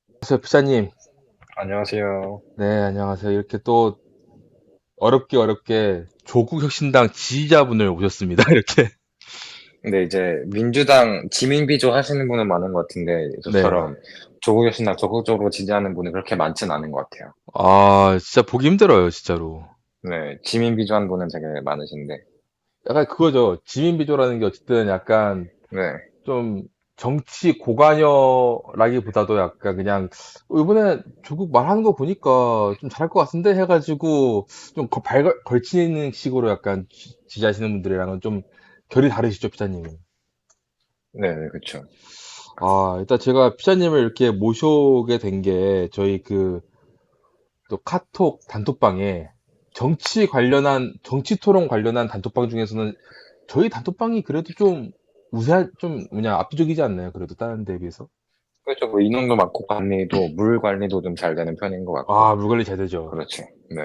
안녕하세요, 피자님. 안녕하세요. 네, 안녕하세요. 이렇게 또 어렵게 조국혁신당 지지자분을 모셨습니다. 이렇게. 근데 이제 민주당 지민 비조 하시는 분은 많은 것 같은데 네. 저처럼 조국 혁신당 적극적으로 지지하는 분은 그렇게 많진 않은 것 같아요. 아, 진짜 보기 힘들어요, 진짜로. 네, 지민 비조 한 분은 되게 많으신데. 약간 그거죠. 지민비조라는 게 어쨌든 약간 네, 좀 정치 고관여라기보다도 약간 그냥 이번에 조국 말하는 거 보니까 좀 잘할 것 같은데 해가지고 좀 걸치는 식으로 약간 지지하시는 분들이랑은 좀 결이 다르시죠, 피자님은. 네, 네, 그렇죠. 아, 일단 제가 피자님을 이렇게 모셔오게 된 게 저희 그 또 카톡 단톡방에 정치 토론 관련한 단톡방 중에서는 저희 단톡방이 그래도 좀 좀 뭐냐 압도적이지 않나요? 그래도 다른 데에 비해서. 그렇죠. 뭐 인원도 많고 관리도 물 관리도 좀 잘 되는 편인 것 같고. 아, 물 관리 잘 되죠. 그렇지. 네.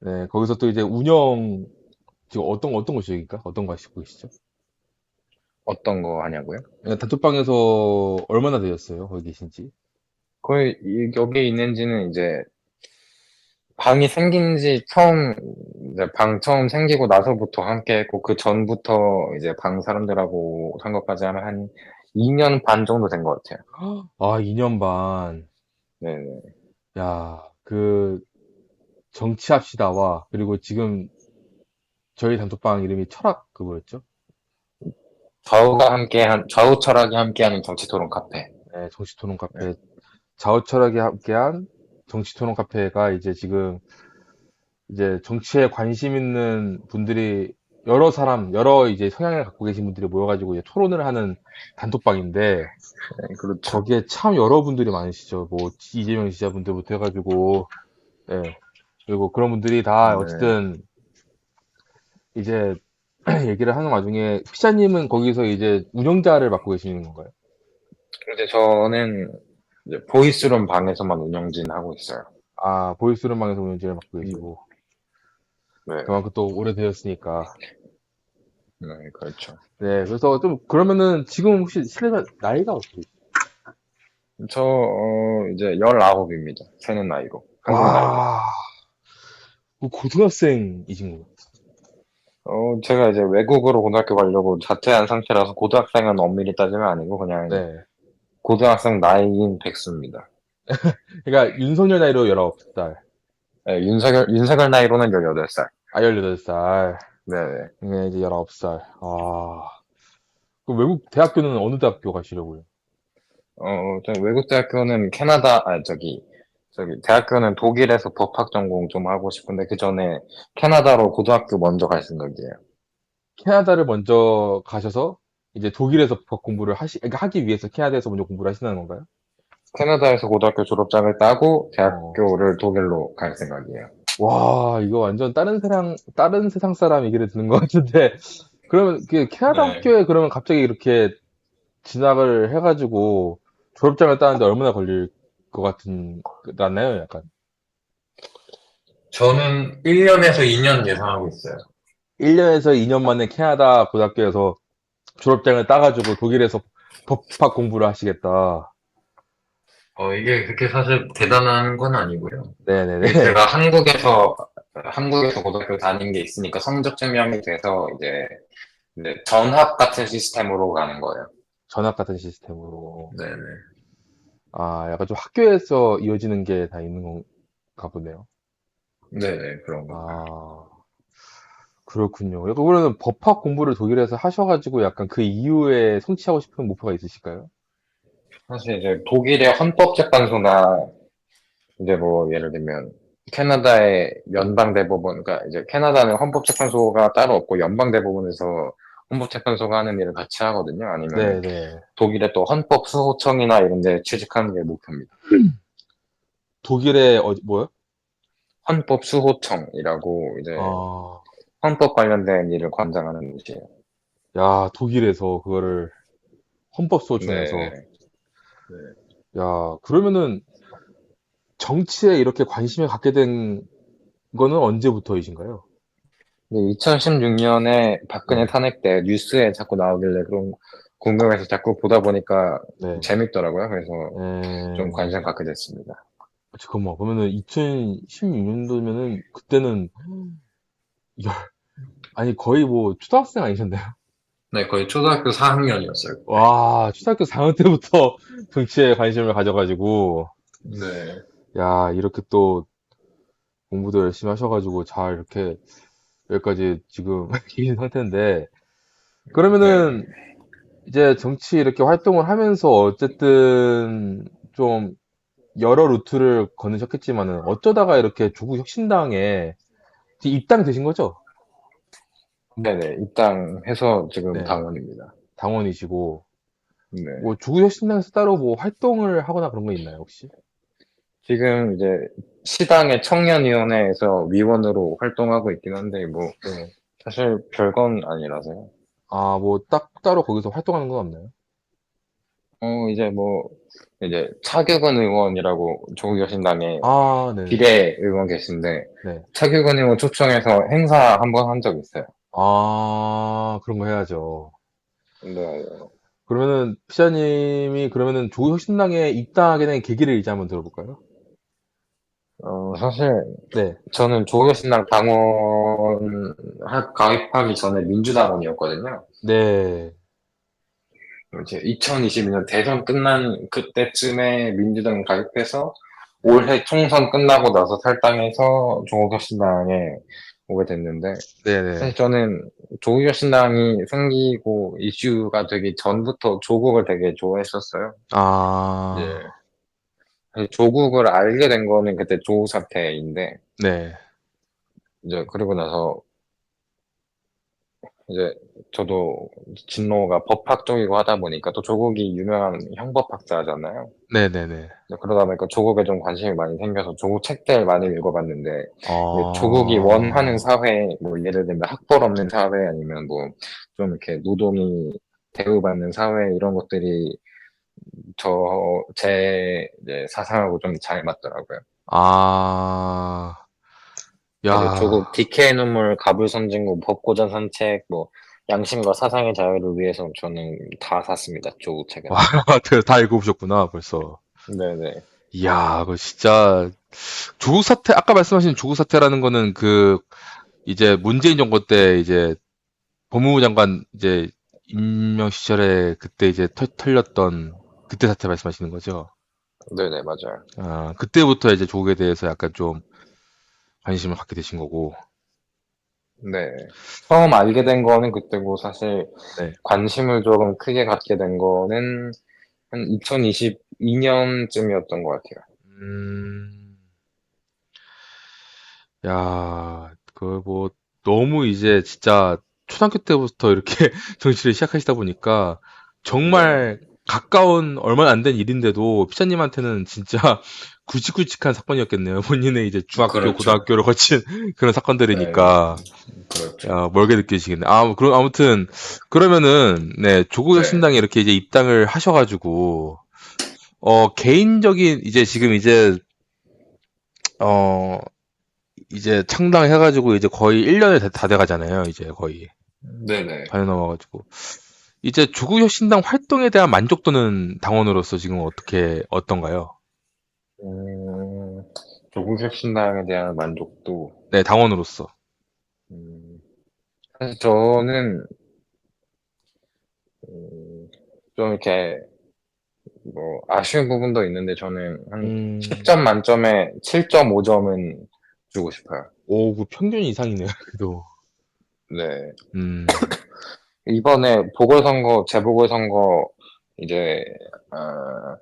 네, 거기서 또 이제 운영 지금 어떤 곳이니까 어떤 거 하시고 계시죠? 어떤 거 하냐고요? 네, 단톡방에서 얼마나 되셨어요? 거기 계신지? 거의 여기 있는지는 이제 방이 생긴 지 처음, 이제 방 처음 생기고 나서부터 함께 했고, 그 전부터 이제 방 사람들하고 한 것까지 하면 한 2년 반 정도 된 것 같아요. 아, 2년 반. 네네. 야, 그 정치합시다와 그리고 지금 저희 단톡방 이름이 철학 그거였죠? 좌우 철학이 함께하는 정치 토론 카페. 네, 정치토론 네. 카페. 좌우철학이 함께한 정치토론 카페가 이제 지금 이제 정치에 관심 있는 분들이 여러 이제 성향을 갖고 계신 분들이 모여가지고 이제 토론을 하는 단톡방인데 네, 그렇죠. 거기에 참 여러분들이 많으시죠. 뭐 이재명 지지자분들부터 해가지고 예. 그리고 그런 분들이 다 네. 어쨌든 이제 얘기를 하는 와중에 피자님은 거기서 이제 운영자를 맡고 계시는 건가요? 근데 저는 이제 보이스룸 방에서만 운영진 하고 있어요. 아, 보이스룸방에서 운영자를 맡고 네. 계시고 네, 그만큼 또 오래되었으니까 네, 그렇죠. 네, 그래서 좀 그러면은 지금 혹시 실례가 나이가 어떻게 되세요? 이제 19입니다. 새는 나이로. 한국 나이로. 와, 그 고등학생이신 거예요? 제가 이제 외국으로 고등학교 가려고 자퇴한 상태라서 고등학생은 엄밀히 따지면 아니고 그냥 네. 고등학생 나이인 백수입니다. 그러니까 윤석열 나이로 19살, 네, 윤석열 나이로는 18살. 아, 18살, 네네. 네, 이제 19살. 아, 그 외국 대학교는 어느 대학교 가시려고요? 저 외국 대학교는 대학교는 독일에서 법학 전공 좀 하고 싶은데 그 전에 캐나다로 고등학교 먼저 갈 생각이에요. 캐나다를 먼저 가셔서 이제 독일에서 법 공부를 그러니까 하기 위해서 캐나다에서 먼저 공부를 하시는 건가요? 캐나다에서 고등학교 졸업장을 따고 어. 대학교를 독일로 갈 생각이에요. 와, 이거 완전 다른 세상 사람 얘기를 듣는 것 같은데, 그러면 그 캐나다 네. 학교에 그러면 갑자기 이렇게 진학을 해가지고 졸업장을 따는데 얼마나 걸릴 것 같나요? 약간. 저는 1년에서 2년 예상하고 있어요. 1년에서 2년 만에 캐나다 고등학교에서 졸업장을 따가지고 독일에서 법학 공부를 하시겠다. 이게 그렇게 사실 대단한 건 아니고요. 이게 네네네. 제가 한국에서 고등학교 다닌 게 있으니까 성적 증명이 돼서 이제 전학 같은 시스템으로 가는 거예요. 전학 같은 시스템으로. 네네. 아, 약간 좀 학교에서 이어지는 게 다 있는 건가 보네요. 네네, 그런 겁니다. 아, 그렇군요. 약간 그러면 법학 공부를 독일에서 하셔가지고 약간 그 이후에 성취하고 싶은 목표가 있으실까요? 사실 이제 독일의 헌법재판소나 이제 뭐 예를 들면 캐나다의 연방대법원, 그러니까 이제 캐나다는 헌법재판소가 따로 없고 연방대법원에서 헌법재판소가 하는 일을 같이 하거든요. 아니면은 네네. 독일의 또 헌법수호청이나 이런 데 취직하는 게 목표입니다. 독일의, 뭐요? 헌법수호청이라고 이제 아, 헌법 관련된 일을 관장하는 곳이에요. 야, 독일에서 그거를 헌법소총에서 네. 네. 야, 그러면은 정치에 이렇게 관심을 갖게 된 거는 언제부터이신가요? 근데 2016년에 박근혜 네. 탄핵 때 뉴스에 자꾸 나오길래 그럼 궁금해서 자꾸 보다 보니까 네. 재밌더라고요. 그래서 좀 에, 관심 갖게 됐습니다. 잠깐만, 그러면은 2016년도면은 그때는, 열, 아니, 거의 뭐, 초등학생 아니셨나요? 네, 거의 초등학교 4학년이었어요. 와, 초등학교 4학년 때부터 정치에 관심을 가져가지고, 네. 야, 이렇게 또 공부도 열심히 하셔가지고 잘 이렇게 여기까지 지금 계신 상태인데, 네. 그러면은 이제 정치 이렇게 활동을 하면서 어쨌든 좀 여러 루트를 거느셨겠지만은 어쩌다가 이렇게 조국 혁신당에 입당되신 거죠? 네네. 입당해서 지금 네, 당원입니다. 당원이시고, 네. 뭐 조국 혁신당에서 따로 뭐 활동을 하거나 그런 거 있나요, 혹시? 지금 이제 시당의 청년위원회에서 위원으로 활동하고 있긴 한데, 뭐, 네. 사실 별건 아니라서요. 아, 뭐 딱 따로 거기서 활동하는 건 없나요? 이제 뭐, 이제 차규근 의원이라고 조국여신당에 아, 네네. 비례 의원 계신데, 네. 차규근 의원 초청해서 행사 한번 한 적 있어요. 아, 그런 거 해야죠. 네. 그러면은 피자님이 그러면은 조국혁신당에 입당하게 된 계기를 이제 한번 들어볼까요? 사실 네, 저는 조국여신당 당원 가입하기 전에 민주당원이었거든요. 네, 이제 2022년 대선 끝난 그때쯤에 민주당 가입해서 올해 총선 끝나고 나서 탈당해서 조국혁신당에 오게 됐는데 네네. 사실 저는 조국혁신당이 생기고 이슈가 되기 전부터 조국을 되게 좋아했었어요. 아, 이제 사실 조국을 알게 된 거는 그때 조국 사태인데 네. 이제 그리고 나서 이제 저도 진로가 법학 쪽이고 하다 보니까 또 조국이 유명한 형법 박사잖아요. 네네네. 그러다 보니까 조국에 좀 관심이 많이 생겨서 조국 책들 많이 읽어봤는데 이게 조국이 원하는 아, 사회, 뭐 예를 들면 학벌 없는 사회 아니면 뭐 좀 이렇게 노동이 대우받는 사회 이런 것들이 제 이제 사상하고 좀 잘 맞더라고요. 아, 그래서 야, 조국 DK의 눈물, 갑을선진국, 벚고전 산책, 뭐 양심과 사상의 자유를 위해서 저는 다 샀습니다. 조국 책은. 와, 다 읽어보셨구나, 벌써. 네네. 이야, 그 진짜, 조국 사태, 아까 말씀하신 조국 사태라는 거는 이제 문재인 정부 때 이제 법무부 장관 이제 임명 시절에 그때 이제 털렸던 그때 사태 말씀하시는 거죠? 네네, 맞아요. 아, 그때부터 이제 조국에 대해서 약간 좀 관심을 갖게 되신 거고. 네. 처음 알게 된 거는 그때고, 사실 네. 관심을 조금 크게 갖게 된 거는 한 2022년쯤이었던 것 같아요. 음, 야, 뭐, 너무 이제 진짜 초등학교 때부터 이렇게 정치를 시작하시다 보니까 네. 정말 가까운 얼마 안 된 일인데도 피자님한테는 진짜 굵직굵직한 사건이었겠네요. 본인의 이제 중학교, 그렇죠. 고등학교를 거친 그런 네, 사건들이니까. 그렇죠. 야, 멀게 느껴지겠네. 아, 뭐 그럼 아무튼 그러면은 네, 네. 조국혁신당에 이렇게 이제 입당을 하셔가지고 개인적인 이제 지금 어 이제 창당해가지고 이제 거의 1년이 다 돼가잖아요. 이제 거의 네네. 4년 넘어가지고 이제 조국혁신당 활동에 대한 만족도는 당원으로서 지금 어떤가요? 음, 조국혁신당에 대한 만족도, 네, 당원으로서. 음, 사실 저는, 좀 이렇게, 뭐, 아쉬운 부분도 있는데 저는 한 음, 10점 만점에 7.5점은 주고 싶어요. 오, 그 평균 이상이네요. 그래도. 네. 음, 이번에 보궐선거, 재보궐선거, 이제, 어,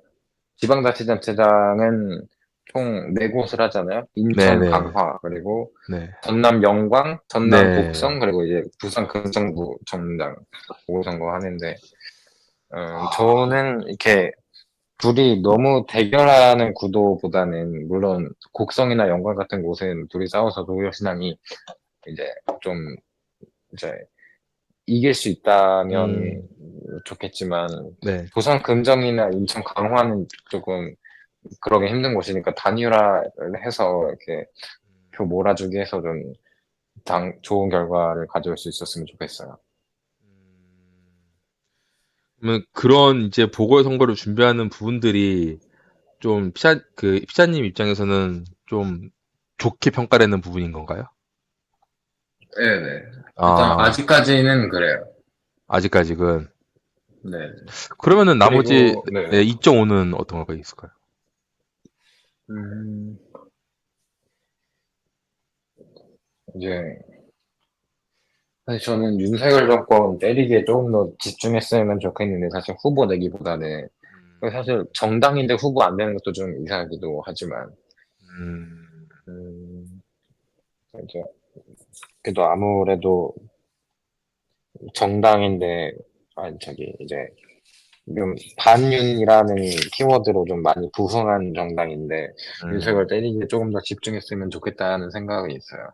지방자치단체장은 총 4곳을 하잖아요. 인천 네네, 강화, 그리고 네, 전남 영광, 전남 네, 곡성, 그리고 이제 부산 금성구 전당 보궐선거 하는데, 저는 이렇게 둘이 너무 대결하는 구도보다는, 물론 곡성이나 영광 같은 곳은 둘이 싸워서 노후신앙이 이제 좀 이제 이길 수 있다면 음, 좋겠지만, 네. 부산 금정이나 인천 강화는 조금 그러기 힘든 곳이니까 단일화를 해서 이렇게 표 몰아주기 해서 좀 좋은 결과를 가져올 수 있었으면 좋겠어요. 음, 그러면 그런 이제 보궐선거를 준비하는 부분들이 좀 피자님 입장에서는 좀 좋게 평가되는 부분인 건가요? 네네. 일단 아, 아직까지는 그래요. 아직까지는. 네. 그러면은 나머지 그리고 네. 네, 2.5는 어떤 거가 있을까요? 음, 이제 사실 저는 윤석열 정권 때리기에 조금 더 집중했으면 좋겠는데 사실 후보 내기보다는 사실 정당인데 후보 안 되는 것도 좀 이상하기도 하지만 음, 음, 이제 그래도 아무래도 정당인데 아니 저기 이제 좀 반윤이라는 키워드로 좀 많이 부흥한 정당인데 음, 윤석열 때리기에 조금 더 집중했으면 좋겠다는 생각이 있어요.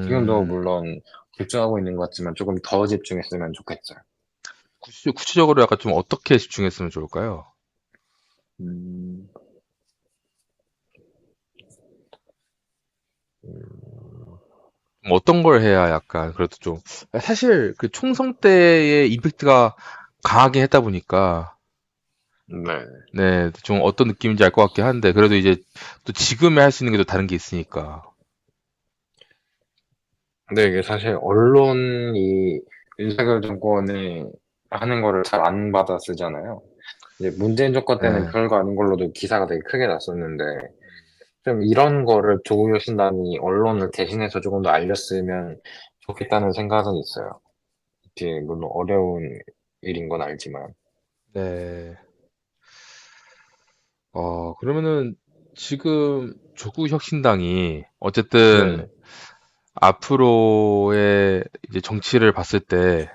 지금도 음, 물론 집중하고 있는 것 같지만 조금 더 집중했으면 좋겠어요. 구체적으로 약간 좀 어떻게 집중했으면 좋을까요? 음, 음, 어떤 걸 해야 약간 그래도 좀 사실 그 총선 때의 임팩트가 강하게 했다 보니까 네. 네, 좀 어떤 느낌인지 알 것 같긴 한데 그래도 이제 또 지금에 할 수 있는 게 또 다른 게 있으니까. 근데 이게 사실 언론이 윤석열 정권이 하는 거를 잘 안 받아 쓰잖아요. 이제 문재인 정권 때는 네. 별거 아닌 걸로도 기사가 되게 크게 났었는데 좀 이런 거를 조국혁 신당이 언론을 대신해서 조금 더 알렸으면 좋겠다는 생각은 있어요. 이게 물론 어려운 일인 건 알지만. 네. 그러면은 지금 조국혁신당이 어쨌든 네네. 앞으로의 이제 정치를 봤을 때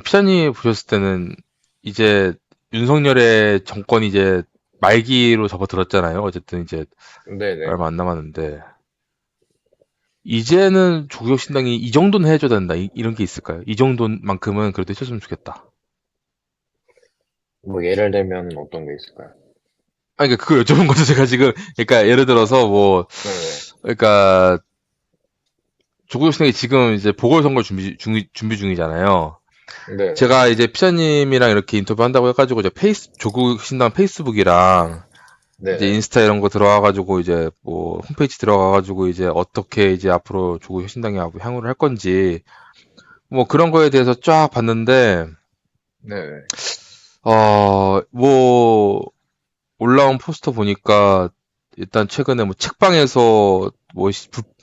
피자님 보셨을 때는 이제 윤석열의 정권이 이제 말기로 접어들었잖아요. 어쨌든 이제 네네. 얼마 안 남았는데 이제는 조국혁신당이 이 정도는 해줘야 된다. 이런 게 있을까요? 이 정도만큼은 그래도 해줬으면 좋겠다. 뭐 예를 들면 어떤 게 있을까요? 아니, 그러니까 그걸 여쭤본 거죠. 제가 지금 그러니까 예를 들어서 뭐 네네. 그러니까 조국혁신당이 지금 이제 보궐선거 준비 중이잖아요. 네네. 제가 이제 피자님이랑 이렇게 인터뷰 한다고 해가지고 이제 조국신당 페이스북이랑 이제 네네. 인스타 이런 거 들어와가지고 이제 뭐 홈페이지 들어가가지고 이제 어떻게 이제 앞으로 조국혁신당이 향후를 할 건지 뭐 그런 거에 대해서 쫙 봤는데 네네. 뭐 올라온 포스터 보니까 일단 최근에 뭐 책방에서 뭐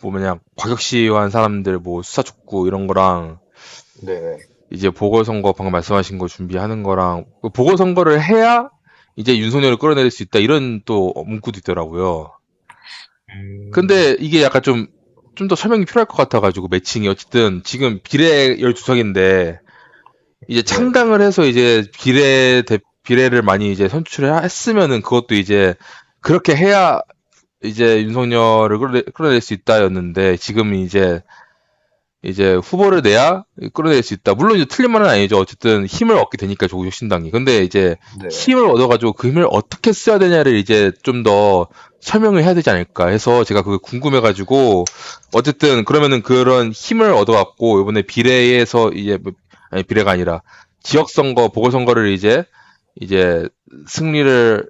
뭐냐 과격시위한 사람들 뭐 수사 촉구 이런 거랑 네네. 이제 보궐선거 방금 말씀하신 거 준비하는 거랑 그 보궐선거를 해야 이제 윤석열을 끌어내릴 수 있다 이런 또 문구도 있더라고요. 근데 이게 약간 좀 더 설명이 필요할 것 같아가지고 매칭이 어쨌든 지금 비례 12석인데 이제 네네. 창당을 해서 이제 비례를 많이 이제 선출을 했으면은 그것도 이제 그렇게 해야 이제 윤석열을 끌어낼 수 있다였는데 지금 이제 후보를 내야 끌어낼 수 있다. 물론 이제 틀린 말은 아니죠. 어쨌든 힘을 얻게 되니까 조국혁신당이. 근데 이제 네네. 힘을 얻어가지고 그 힘을 어떻게 써야 되냐를 이제 좀 더 설명을 해야 되지 않을까 해서 제가 그게 궁금해가지고 어쨌든 그러면은 그런 힘을 얻어갖고 이번에 비례에서 이제 아니 비례가 아니라 지역선거 보궐선거를 이제 승리를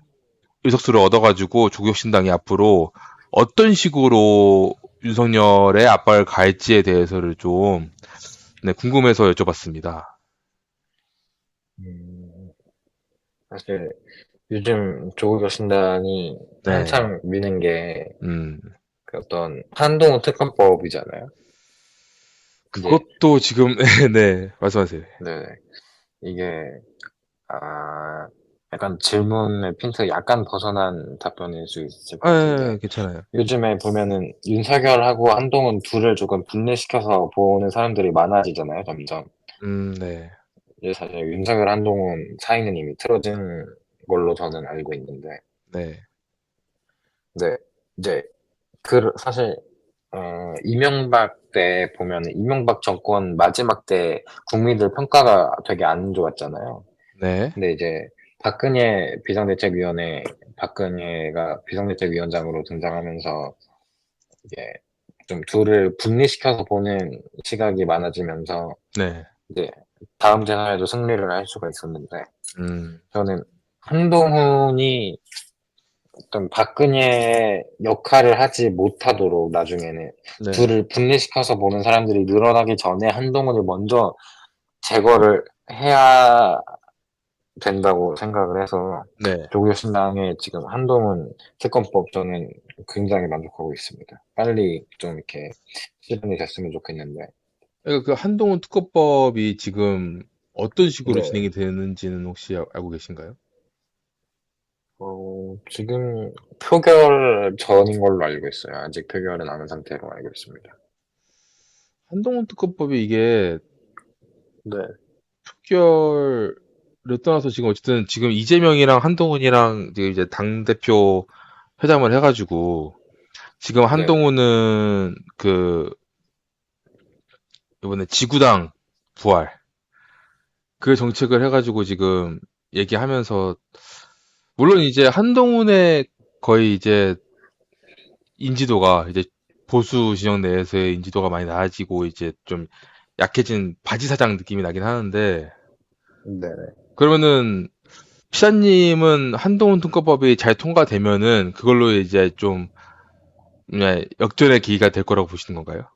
의석수를 얻어가지고 조국혁신당이 앞으로 어떤 식으로 윤석열의 압박을 가할지에 대해서를 좀 네, 궁금해서 여쭤봤습니다. 음, 사실 요즘 조국혁 신당이 네, 한참 미는 게 음, 그 어떤 한동훈 특검법이잖아요. 이제 그것도 지금 네, 말씀하세요. 네 이게 아 약간 질문의 핀트 약간 벗어난 답변일 수 있을 것 같은데 괜찮아요. 요즘에 보면은 윤석열하고 한동훈 둘을 조금 분리시켜서 보는 사람들이 많아지잖아요, 점점. 네, 이제 사실 윤석열 한동훈 사이는 이미 틀어진 걸로 저는 알고 있는데, 네, 네 이제 그 사실 이명박 때 보면 이명박 정권 마지막 때 국민들 평가가 되게 안 좋았잖아요. 네, 근데 이제 박근혜 비상대책위원회 박근혜가 비상대책위원장으로 등장하면서 이게 좀 둘을 분리시켜서 보는 시각이 많아지면서 네, 이제 다음 대선에도 승리를 할 수가 있었는데, 음, 저는 한동훈이 어떤 박근혜 역할을 하지 못하도록 나중에는 네, 둘을 분리시켜서 보는 사람들이 늘어나기 전에 한동훈을 먼저 제거를 해야 된다고 생각을 해서 네. 조국혁신당의 지금 한동훈 특검법 저는 굉장히 만족하고 있습니다. 빨리 좀 이렇게 실현이 됐으면 좋겠는데. 그러니까 그 한동훈 특허법이 지금 어떤 식으로 네. 진행이 되는지는 혹시 알고 계신가요? 지금 표결 전인 걸로 알고 있어요. 아직 표결은 안 한 상태로 알고 있습니다. 한동훈 특허법이 이게 네. 표결을 떠나서 지금 어쨌든 지금 이재명이랑 한동훈이랑 지금 이제 당대표 회담을 해가지고 지금 네네. 한동훈은 그 이번에 지구당 부활 그 정책을 해가지고 지금 얘기하면서 물론 이제 한동훈의 거의 이제 인지도가 이제 보수 진영 내에서의 인지도가 많이 낮아지고 이제 좀 약해진 바지 사장 느낌이 나긴 하는데 네네. 그러면은 피자님은 한동훈 특검법이 잘 통과되면은 그걸로 이제 좀 역전의 계기가 될 거라고 보시는 건가요?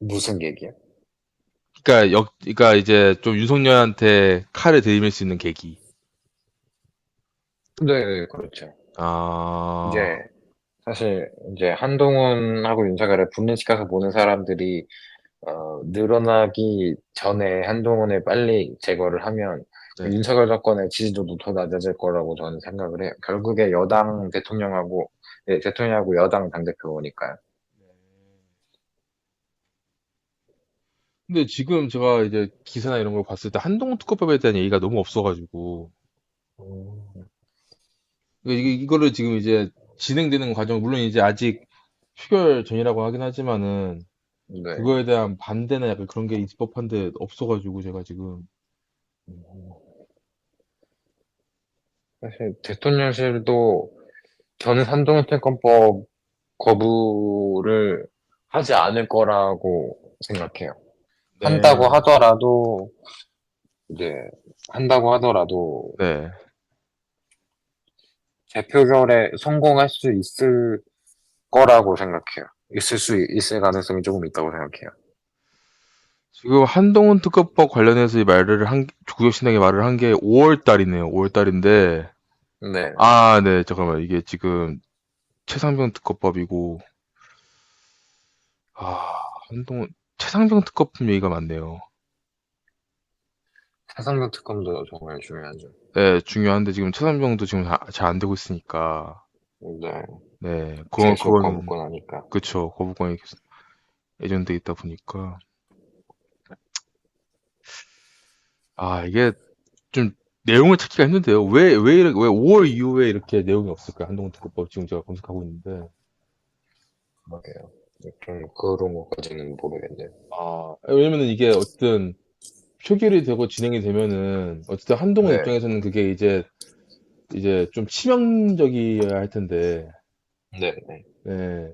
무슨 얘기요? 그러니까 이제 좀 윤석열한테 칼을 들이밀 수 있는 계기. 네, 그렇죠. 아, 이제 사실 이제 한동훈하고 윤석열을 분리시켜서 보는 사람들이 늘어나기 전에 한동훈을 빨리 제거를 하면 네. 윤석열 정권의 지지도도 더 낮아질 거라고 저는 생각을 해요. 결국에 여당 대통령하고 네, 대통령하고 여당 당대표니까요. 근데 지금 제가 이제 기사나 이런 걸 봤을 때 한동훈 특검법에 대한 얘기가 너무 없어가지고 음, 이거를 지금 이제 진행되는 과정 물론 이제 아직 표결 전이라고 하긴 하지만은 네. 그거에 대한 반대나 약간 그런 게 있을 법한데 없어가지고 제가 지금 음, 사실 대통령실도 저는 한동훈 특검법 거부를 하지 않을 거라고 생각해요. 한다고 네, 하더라도 이제 한다고 하더라도 네. 재표결에 성공할 수 있을 거라고 생각해요. 있을 가능성이 조금 있다고 생각해요. 지금 한동훈 특검법 관련해서 이 말을 조국혁신당이 말을 한 게 5월 달이네요. 5월 달인데 네. 아, 네, 잠깐만 이게 지금 최상병 특검법이고 아, 한동훈 최상병 특검법 얘기가 많네요. 차상근 특검도 정말 중요하죠. 네, 중요한데 지금 최상병도 지금 잘 안 되고 있으니까 네. 네, 계속 그거는 거부권 하니까. 그쵸 거부권이 계속 예정돼 있다 보니까 아 이게 좀 내용을 찾기가 힘든데요. 왜 5월 이후에 이렇게 내용이 없을까? 한동훈 특검법 지금 제가 검색하고 있는데 그러게요. 좀 그런 것까지는 모르겠네요. 아 왜냐면은 이게 어쨌든 표결이 되고 진행이 되면은 어쨌든 한동훈 네. 입장에서는 그게 이제 좀 치명적이어야 할 텐데 네. 네. 네.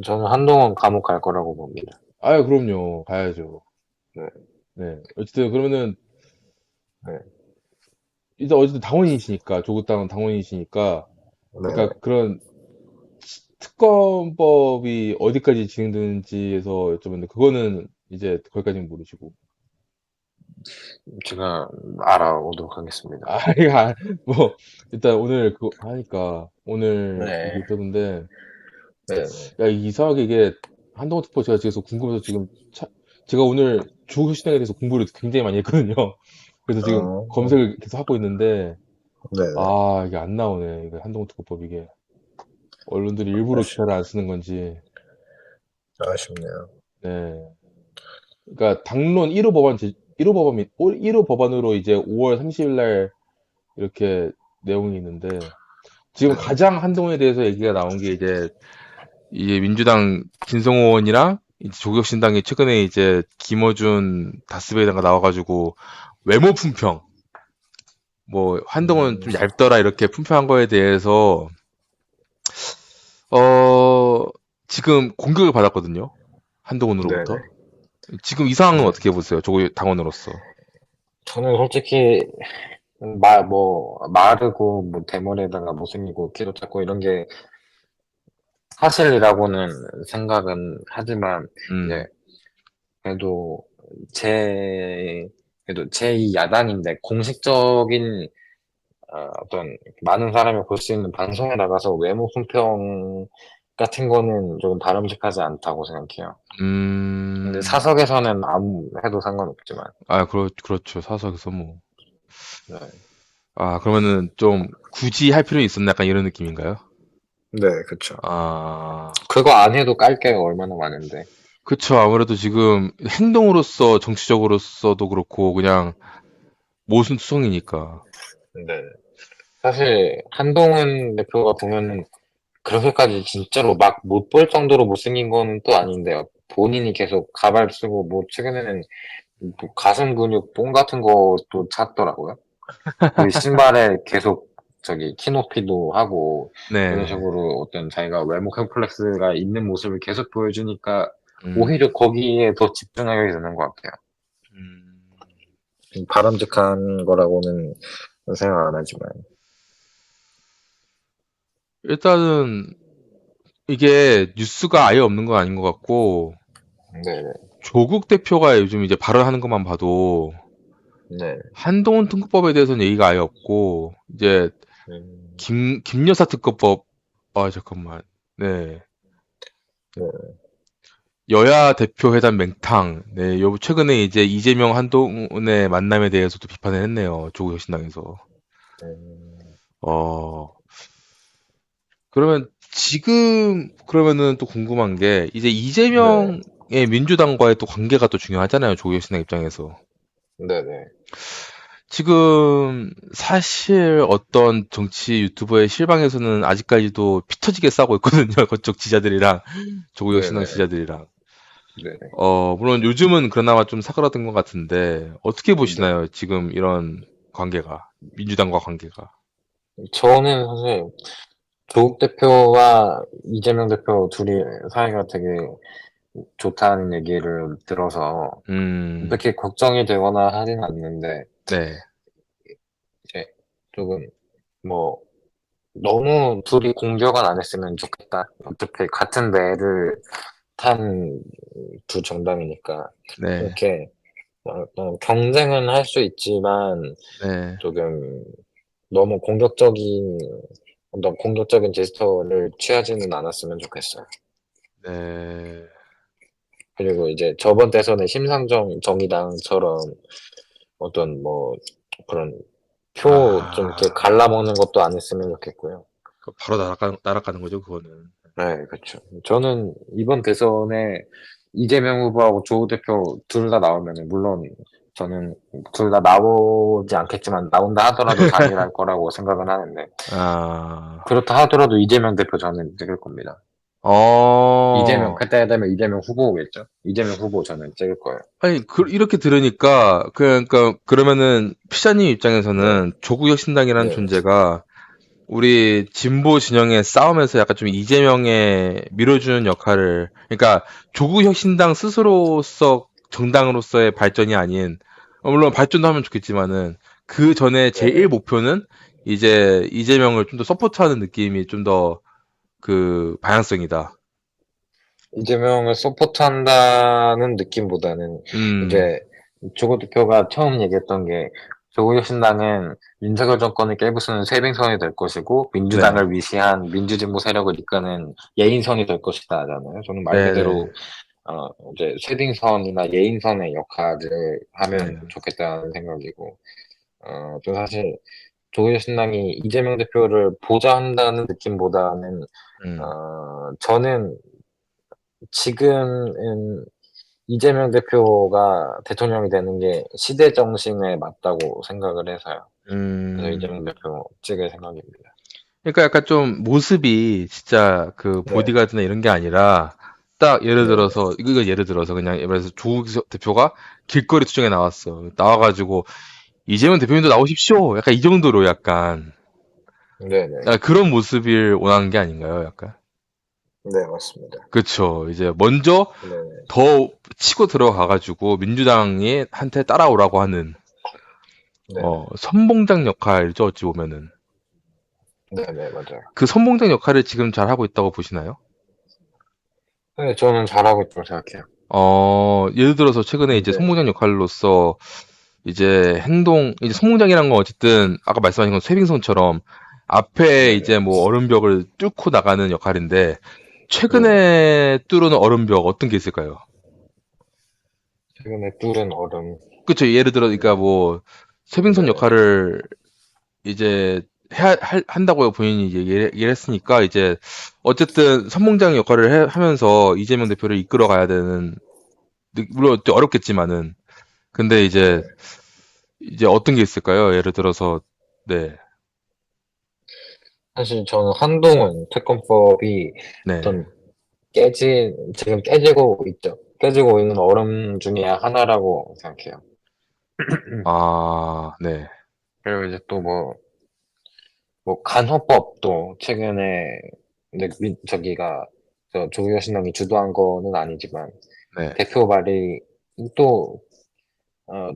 저는 한동안 감옥 갈 거라고 봅니다. 아유 그럼요 가야죠. 네. 네 어쨌든 그러면은 네. 일단 어쨌든 당원이시니까 조국 당원이시니까 네. 그러니까 그런 특검법이 어디까지 진행되는지에서 여쭤봤는데 그거는 이제 거기까지는 모르시고 제가 알아오도록 하겠습니다. 아, 야, 뭐 일단 오늘 그거 하니까 오늘 네. 얘기 들었는데 네. 야 이상하게 이게 한동훈 특보 제가 계속 궁금해서 지금 제가 오늘 조국 시장에 대해서 공부를 굉장히 많이 했거든요. 그래서 지금 어, 검색을 계속 하고 있는데 네네. 아 이게 안 나오네 이거 한동훈 특보법 이게 언론들이 일부러 기사를 안 쓰는 건지 아쉽네요. 네 그러니까 당론 1호 법안 1호 법안 1호 법안으로 이제 5월 30일 날 이렇게 내용이 있는데 지금 네. 가장 한동훈에 대해서 얘기가 나온 게 이제 민주당 진성호 의원이랑 이제 조국혁신당이 최근에 이제 김어준 다스베이더가 나와가지고 외모 품평 뭐 한동훈 음, 좀 얇더라 이렇게 품평한 거에 대해서 어 지금 공격을 받았거든요 한동훈으로부터 네네. 지금 이 상황은 네. 어떻게 보세요? 조국 당원으로서. 저는 솔직히 마르고 뭐 대머리에다가 못생기고 키도 작고 이런 게 사실이라고는 생각은 하지만 이제 음, 그래도 제 그래도 제2야당인데 공식적인 어떤 많은 사람이 볼 수 있는 방송에 나가서 외모 품평 같은 거는 조금 바람직하지 않다고 생각해요. 근데 음, 사석에서는 아무 해도 상관없지만. 그렇죠. 사석에서 뭐. 네. 아, 그러면은 좀 굳이 할 필요는 있었나 약간 이런 느낌인가요? 네, 그쵸. 아, 그거 안 해도 깔 게 얼마나 많은데. 그쵸. 아무래도 지금 행동으로서, 정치적으로서도 그렇고, 그냥 모순투성이니까. 네. 사실 한동훈 대표가 보면은 그렇게까지 진짜로 막 못 볼 정도로 못생긴 거는 또 아닌데요. 본인이 계속 가발 쓰고 뭐 최근에는 뭐 가슴 근육 뽕 같은 것도 찾더라고요. 그리고 신발에 계속 저기 키높이도 하고 이런 네. 식으로 어떤 자기가 외모 컴플렉스가 있는 모습을 계속 보여주니까 음, 오히려 거기에 더 집중하게 되는 것 같아요. 음. 바람직한 거라고는 생각 안 하지만. 일단은 이게 뉴스가 아예 없는 건 아닌 것 같고, 네네. 조국 대표가 요즘 이제 발언하는 것만 봐도 네. 한동훈 특검법에 대해서는 얘기가 아예 없고, 이제 음, 김여사 특검법, 아, 잠깐만. 네. 네. 여야 대표 회담 맹탕. 네. 최근에 이제 이재명 한동훈의 만남에 대해서도 비판을 했네요. 조국 혁신당에서. 음, 어, 그러면 그러면은 또 궁금한 게, 이제 네. 이재명의 민주당과의 또 관계가 또 중요하잖아요. 조국 혁신당 입장에서. 네네. 지금 사실 어떤 정치 유튜버의 실방에서는 아직까지도 피 터지게 싸우고 있거든요. 그쪽 지자들이랑 조국 혁신당 네네. 지자들이랑. 네네. 물론 요즘은 그나마 좀 사그라든 것 같은데 어떻게 네. 보시나요? 지금 이런 관계가 민주당과 관계가. 저는 사실 조국 대표와 이재명 대표 둘이 사이가 되게 좋다는 얘기를 들어서 음, 그렇게 걱정이 되거나 하진 않는데 네, 이제 조금 뭐 너무 둘이 공격은 안 했으면 좋겠다. 어차피 같은 배를 탄 두 정당이니까 네, 이렇게 경쟁은 할 수 있지만 네, 조금 너무 공격적인 제스처를 취하지는 않았으면 좋겠어요. 네. 그리고 이제 저번 대선의 심상정 정의당처럼 어떤 뭐 그런 표 좀 이렇게 아, 갈라먹는 것도 안 했으면 좋겠고요. 바로 날아가는 거죠, 그거는. 네, 그렇죠. 저는 이번 대선에 이재명 후보하고 조 대표 둘 다 나오면은 물론 저는 둘 다 나오지 않겠지만 나온다 하더라도 단일할 거라고 생각은 하는데 아, 그렇다 하더라도 이재명 대표 저는 찍을 겁니다. 어, 그때 되면 이재명 후보겠죠? 이재명 후보 저는 찍을 거예요. 아니, 이렇게 들으니까, 그러면은, 피자님 네, 입장에서는 조국 혁신당이라는 네, 존재가 우리 진보 진영의 싸움에서 약간 좀 이재명에 밀어주는 역할을, 그러니까 조국 혁신당 스스로서 정당으로서의 발전이 아닌, 물론 발전도 하면 좋겠지만은, 그 전에 제1 네네. 목표는 이제 이재명을 좀 더 서포트하는 느낌이 좀 더 그 방향성이다. 이재명을 서포트한다는 느낌보다는 음, 이제 조국 대표가 처음 얘기했던 게 조국혁신당은 윤석열 정권을 깨부수는 쇄빙선이 될 것이고 네, 민주당을 위시한 민주진보 세력을 이끄는 예인선이 될 것이다 하잖아요. 저는 말 네네, 그대로 이제 쇄빙선이나 예인선의 역할을 하면 네, 좋겠다는 생각이고 또 사실 조국혁신당이 이재명 대표를 보좌한다는 느낌보다는 음, 저는 지금은 이재명 대표가 대통령이 되는 게 시대 정신에 맞다고 생각을 해서요. 그래서 음. 이재명 대표 찍을 생각입니다. 그러니까 약간 좀 모습이 진짜 그 네, 보디가드나 이런 게 아니라 딱 예를 네, 들어서 이거 예를 들어서 그냥 예를 들어서 조국 대표가 길거리 투쟁에 나왔어. 나와가지고 이재명 대표님도 나오십시오. 약간 이 정도로 약간 네, 네. 그런 모습을 원하는 게 아닌가요? 약간. 네, 맞습니다. 그쵸. 이제 먼저 네, 더 치고 들어가가지고 민주당이 한테 따라오라고 하는 네, 선봉장 역할이죠. 어찌 보면은 네, 네, 맞아요. 그 선봉장 역할을 지금 잘 하고 있다고 보시나요? 네, 저는 잘하고 있다고 생각해요. 예를 들어서 최근에 이제 이제, 선봉장 역할로서 이제 선봉장이란 건 어쨌든 아까 말씀하신 건 쇠빙선처럼 앞에 네네, 이제 뭐 얼음벽을 뚫고 나가는 역할인데 네네. 최근에 뚫은 얼음벽 어떤 게 있을까요? 최근에 뚫은 얼음, 그쵸. 예를 들어, 그러니까 뭐, 쇠빙선 네, 역할을 이제 한다고 본인이 이제 얘기를 했으니까 이제 어쨌든 선봉장 역할을 하면서 이재명 대표를 이끌어 가야 되는, 물론 좀 어렵겠지만은, 근데 이제, 네. 이제 어떤 게 있을까요? 예를 들어서, 네, 사실 저는 한동훈 특검법이 네, 어떤 지금 깨지고 있죠. 깨지고 있는 얼음 중에 하나라고 생각해요. 아, 네, 그리고 이제 또 뭐 간호법도 최근에 근데 저기가 저 조규현 신당이 주도한 거는 아니지만 네, 대표 발의 또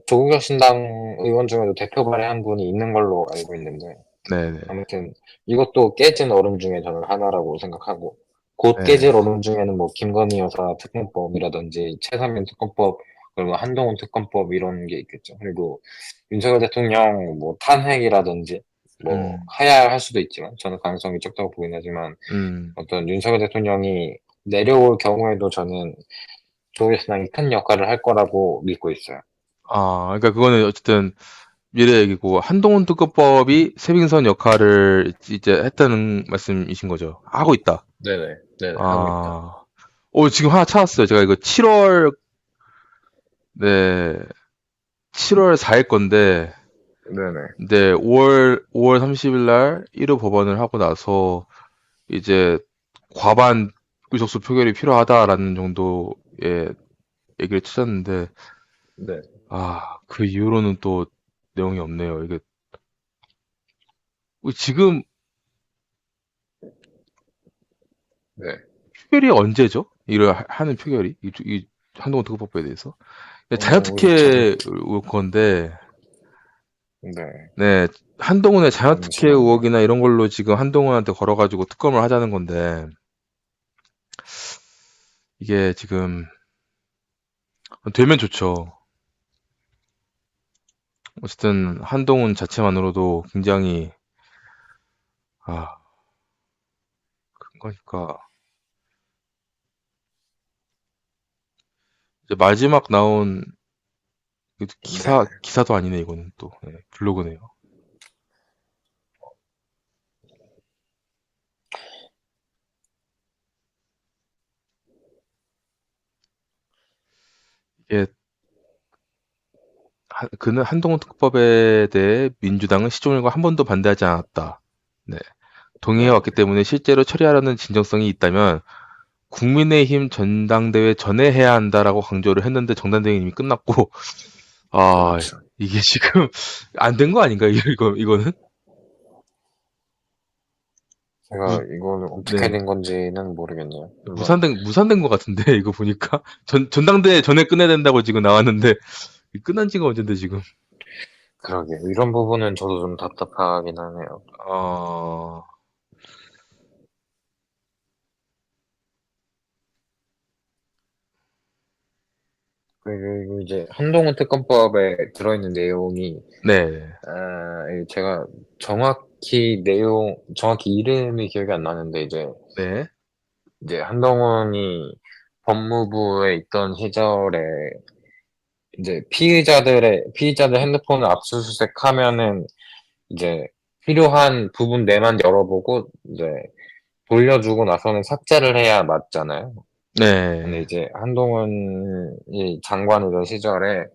조국혁 신당 의원 중에도 대표 발의한 분이 있는 걸로 알고 있는데 네, 네, 아무튼 이것도 깨진 얼음 중에 저는 하나라고 생각하고 곧 네, 깨질 얼음 중에는 뭐 김건희 여사 특검법이라든지 최상민 특검법 그리고 한동훈 특검법 이런 게 있겠죠. 그리고 윤석열 대통령 뭐 탄핵이라든지 뭐 음, 하야 할 수도 있지만 저는 가능성이 적다고 보긴 하지만 음, 어떤 윤석열 대통령이 내려올 경우에도 저는 조국혁 신당이 큰 역할을 할 거라고 믿고 있어요. 그러니까 그거는 어쨌든 미래 얘기고 한동훈 특검법이 세빙선 역할을 이제 했다는 말씀이신 거죠. 하고 있다. 네네, 네네, 하고 있다. 아, 지금 하나 찾았어요. 제가 이거 7월, 네, 7월 4일 건데, 네네. 네, 5월 30일 날 1호 법원을 하고 나서 이제 과반 의석수 표결이 필요하다라는 정도의 얘기를 찾았는데, 네, 그 이후로는 또 내용이 없네요. 이게 지금 네. 표결이 언제죠? 이를 하는 표결이? 이 한동훈 특검법에 대해서? 우리 자녀특혜 건데, 네. 네, 한동훈의 자녀특혜 잠시만요. 의혹이나 이런 걸로 지금 한동훈한테 걸어가지고 특검을 하자는 건데, 이게 지금 되면 좋죠. 어쨌든 한동훈 자체만으로도 굉장히, 아, 큰 거니까. 이제 마지막 나온 네. 기사도 아니네, 이거는 또. 네, 블로그네요. 이게, 그는 한동훈 특검법에 대해 민주당은 시종일관 한 번도 반대하지 않았다. 네. 네. 동의해왔기 때문에 실제로 처리하려는 진정성이 있다면 국민의힘 전당대회 전에 해야 한다라고 강조를 했는데 정당대회는 이미 끝났고, 아, 그렇죠. 이게 지금 안 된 거 아닌가요? 이거는? 무, 제가 이거는 어떻게 네. 된 건지는 모르겠네요. 물론, 무산된 것 같은데, 이거 보니까. 전당대회 전에 끝내야 된다고 지금 나왔는데, 끝난 지가 언젠데, 지금. 그러게. 이런 부분은 저도 좀 답답하긴 하네요. 어, 그리고 이제 한동훈 특검법에 들어있는 내용이, 네, 제가 정확히 이름이 기억이 안 나는데, 네, 이제 한동훈이 법무부에 있던 시절에 이제 피의자들 핸드폰을 압수수색하면은 이제 필요한 부분 내만 열어보고 이제 돌려주고 나서는 삭제를 해야 맞잖아요. 근데 네. 이제 한동훈이 장관이던 시절에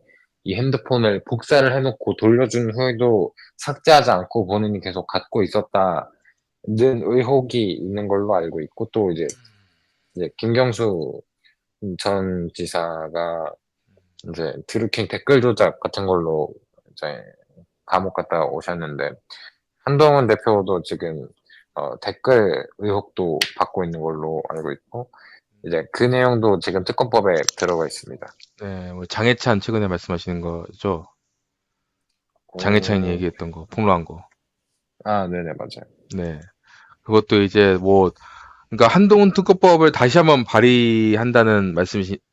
이 핸드폰을 복사를 해놓고 돌려준 후에도 삭제하지 않고 본인이 계속 갖고 있었다는 의혹이 있는 걸로 알고 있고 또 이제 김경수 전 지사가 이제 드루킹 댓글 조작 같은 걸로 이제 감옥 갔다 오셨는데 한동훈 대표도 지금 댓글 의혹도 받고 있는 걸로 알고 있고, 이제 그 내용도 지금 특검법에 들어가 있습니다. 네, 뭐 장해찬 최근에 말씀하시는 거죠? 장해찬이 어, 얘기했던 거, 폭로한 거. 네네, 맞아요. 네. 그것도 이제 뭐, 그러니까 한동훈 특검법을 다시 한번 발의한다는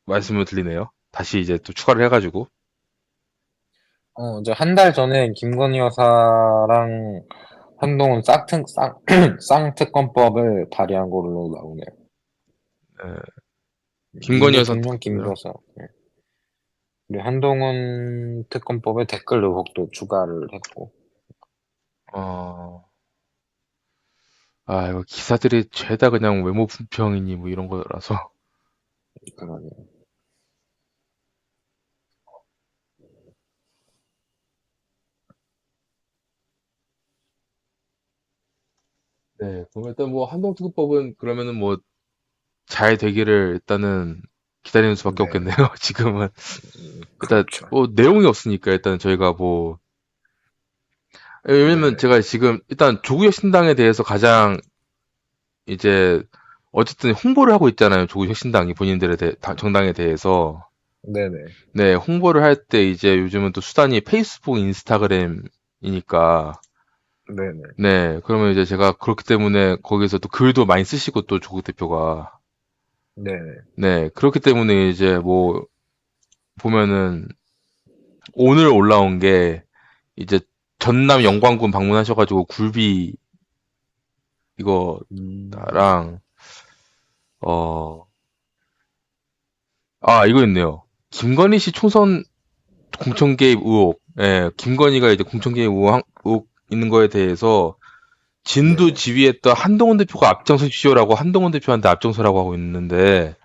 말씀을 들리네요. 다시 이제 또 추가를 해가지고. 이제 한 달 전에 김건희 여사랑 한동훈 쌍특검법을 발의한 걸로 나오네요. 예, 김건희 민 여사 대통령, 김 특검이요. 여사. 네. 그리고 한동훈 특검법에 댓글 의혹도 추가를 했고. 어, 이거 기사들이 죄다 그냥 외모 품평이니 뭐 이런 거라서. 그러네요. 네, 그럼 일단 뭐 한동 특검법은 그러면은 뭐 잘 되기를 일단은 기다리는 수밖에 네, 없겠네요. 지금은 일단 그렇죠. 뭐 내용이 없으니까 일단 저희가 뭐 왜냐면 네네. 제가 지금 일단 조국혁신당에 대해서 가장 이제 어쨌든 홍보를 하고 있잖아요. 조국혁신당이 본인들의 정당에 대해서. 네네. 네, 홍보를 할 때 이제 요즘은 또 수단이 페이스북, 인스타그램이니까. 네네. 네, 그러면 이제 제가 그렇기 때문에 거기서 또 글도 많이 쓰시고 또 조국 대표가. 네네. 네, 그렇기 때문에 이제 뭐 보면은 오늘 올라온 게 이제 전남 영광군 방문하셔가지고 굴비 음, 이거랑 어, 이거 있네요. 김건희 씨 총선 공천 개입 의혹. 예, 김건희가 이제 공천 개입 의혹 있는 거에 대해서 진두 네네. 지휘했던 한동훈 대표가 앞장서십시오라고 한동훈 대표한테 앞장서라고 하고 있는데,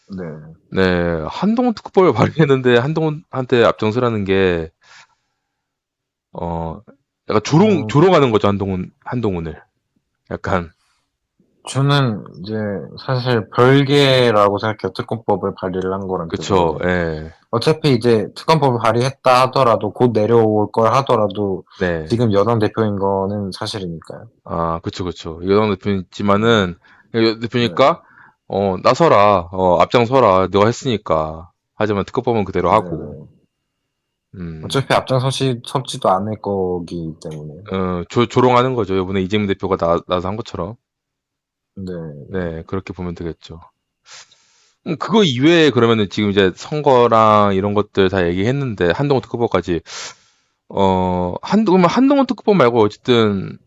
네. 네, 한동훈 특검법을 발의했는데 한동훈한테 앞장서라는 게, 어, 약간 어, 조롱하는 거죠, 한동훈을. 약간, 저는 이제 사실 별개라고 생각해요. 특검법을 발의를 한 거랑 그쵸, 그거는. 예, 어차피 이제 특검법을 발의했다 하더라도 곧 내려올 걸 하더라도 네. 지금 여당 대표인 거는 사실이니까요. 그쵸, 그쵸. 여당 네. 대표있지만은, 네. 대표니까, 나서라, 앞장서라, 너가 했으니까. 하지만 특검법은 그대로 하고, 네네. 음, 어차피 앞장서지도 않을 거기 때문에. 조롱하는 거죠. 이번에 이재명 대표가 나서 한 것처럼. 네. 네, 그렇게 보면 되겠죠. 그거 이외에 그러면은 지금 이제 선거랑 이런 것들 다 얘기했는데, 한동훈 특검법까지, 그러면 한동훈 특검법 말고 어쨌든,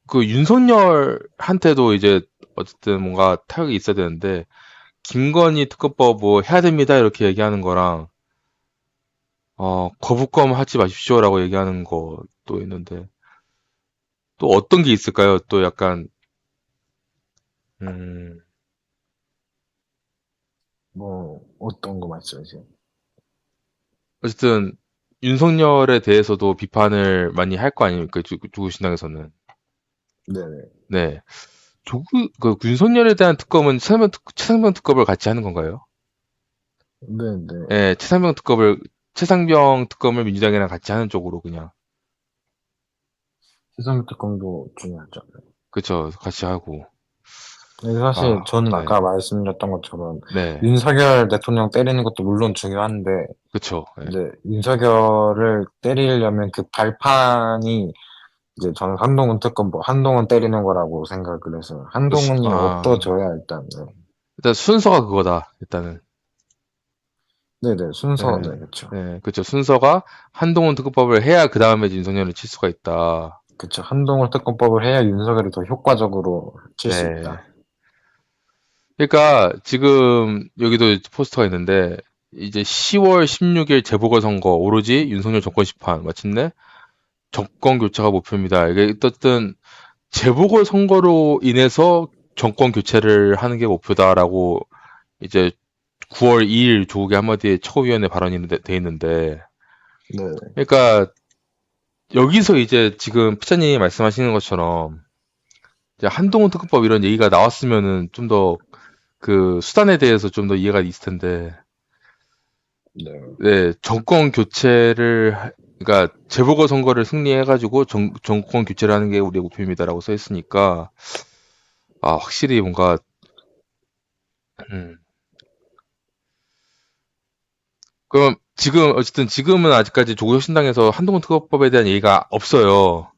그 윤석열한테도 이제, 어쨌든 뭔가 타격이 있어야 되는데, 김건희 특검법 뭐 해야 됩니다. 이렇게 얘기하는 거랑, 거부권 하지 마십시오라고 얘기하는 것도 있는데, 또 어떤 게 있을까요? 또 약간, 음, 뭐, 어떤 거 말씀하세요? 어쨌든, 윤석열에 대해서도 비판을 많이 할 거 아닙니까? 주구신당에서는. 네네. 네. 윤석열에 대한 특검은 최상병 특검을 같이 하는 건가요? 네네. 예, 최상병 특검을 민주당이랑 같이 하는 쪽으로 그냥. 해상 특검도 중요하죠. 그쵸, 같이 하고. 근데 사실 저는 네. 아까 말씀드렸던 것처럼 네. 윤석열 대통령 때리는 것도 물론 중요한데 그쵸. 예. 이제 윤석열을 때리려면 그 발판이 이제 저는 한동훈 특검 뭐 한동훈 때리는 거라고 생각을 해서 한동훈이 없어져야 일단 네. 일단 순서가 그거다. 일단은. 네네 순서 네. 네 그쵸 네, 그쵸. 순서가 한동훈 특검법을 해야 그 다음에 윤석열을 칠 수가 있다. 그쵸 한동훈 특검법을 해야 윤석열이 더 효과적으로 칠 수 네. 있다. 그러니까 지금 여기도 포스터가 있는데 이제 10월 16일 재보궐선거 오로지 윤석열 정권 심판 마침내 정권 교체가 목표입니다. 이게 어쨌든 재보궐선거로 인해서 정권 교체를 하는 게 목표다라고 이제 9월 2일 조국의 한마디에 최고위원회 발언이 돼 있는데 네 그러니까 여기서 이제 지금 피자님이 말씀하시는 것처럼 이제 한동훈 특검법 이런 얘기가 나왔으면은 좀 더 그 수단에 대해서 좀 더 이해가 있을 텐데 네. 네, 정권 교체를 그러니까 재보궐선거를 승리해가지고 정권 교체를 하는 게 우리의 목표입니다라고 써 있으니까 아 확실히 뭔가 음. 그럼 지금 어쨌든 지금은 아직까지 조국혁신당에서 한동훈 특검법에 대한 얘기가 없어요.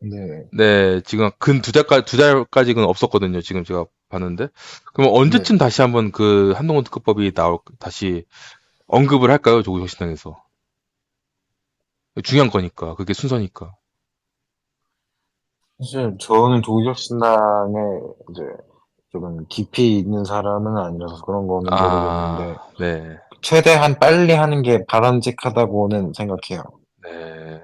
네, 네, 지금 근 두 달까지는 없었거든요. 지금 제가 봤는데. 그럼 네. 언제쯤 다시 한번 그 한동훈 특검법이 다시 언급을 할까요? 조국혁신당에서. 중요한 거니까. 그게 순서니까. 사실 저는 조국혁신당에 이제 조금 깊이 있는 사람은 아니라서 그런 거는 모르겠는데 아, 네. 최대한 빨리 하는 게 바람직하다고는 생각해요. 네.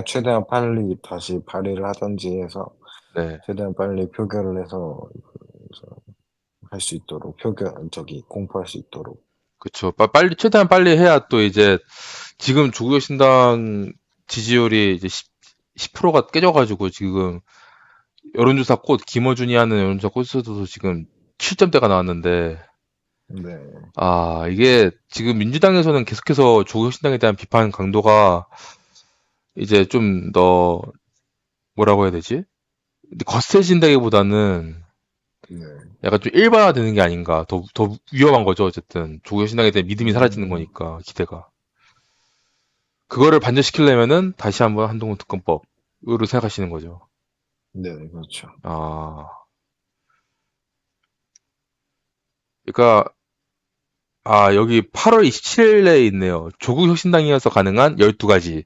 최대한 빨리 다시 발의를 하든지 해서 네. 최대한 빨리 표결을 해서 할 수 있도록 공포할 수 있도록. 그쵸. 최대한 빨리 해야 또 이제 지금 조국혁신당 지지율이 이제 10%가 깨져가지고 지금 여론조사 김어준이 하는 여론조사 꽂혀도 지금 7점대가 나왔는데 네, 아, 이게 지금 민주당에서는 계속해서 조국혁신당에 대한 비판 강도가 이제 좀 더 뭐라고 해야 되지? 거세진다기보다는 네. 약간 좀 일반화되는 게 아닌가. 더 위험한 거죠. 어쨌든 조국혁신당에 대한 믿음이 사라지는 음, 거니까 기대가. 그거를 반전시키려면은 다시 한번 한동훈 특검법으로 생각하시는 거죠. 네, 그렇죠. 아, 그러니까 여기 8월 27일에 있네요. 조국혁신당이어서 가능한 12가지.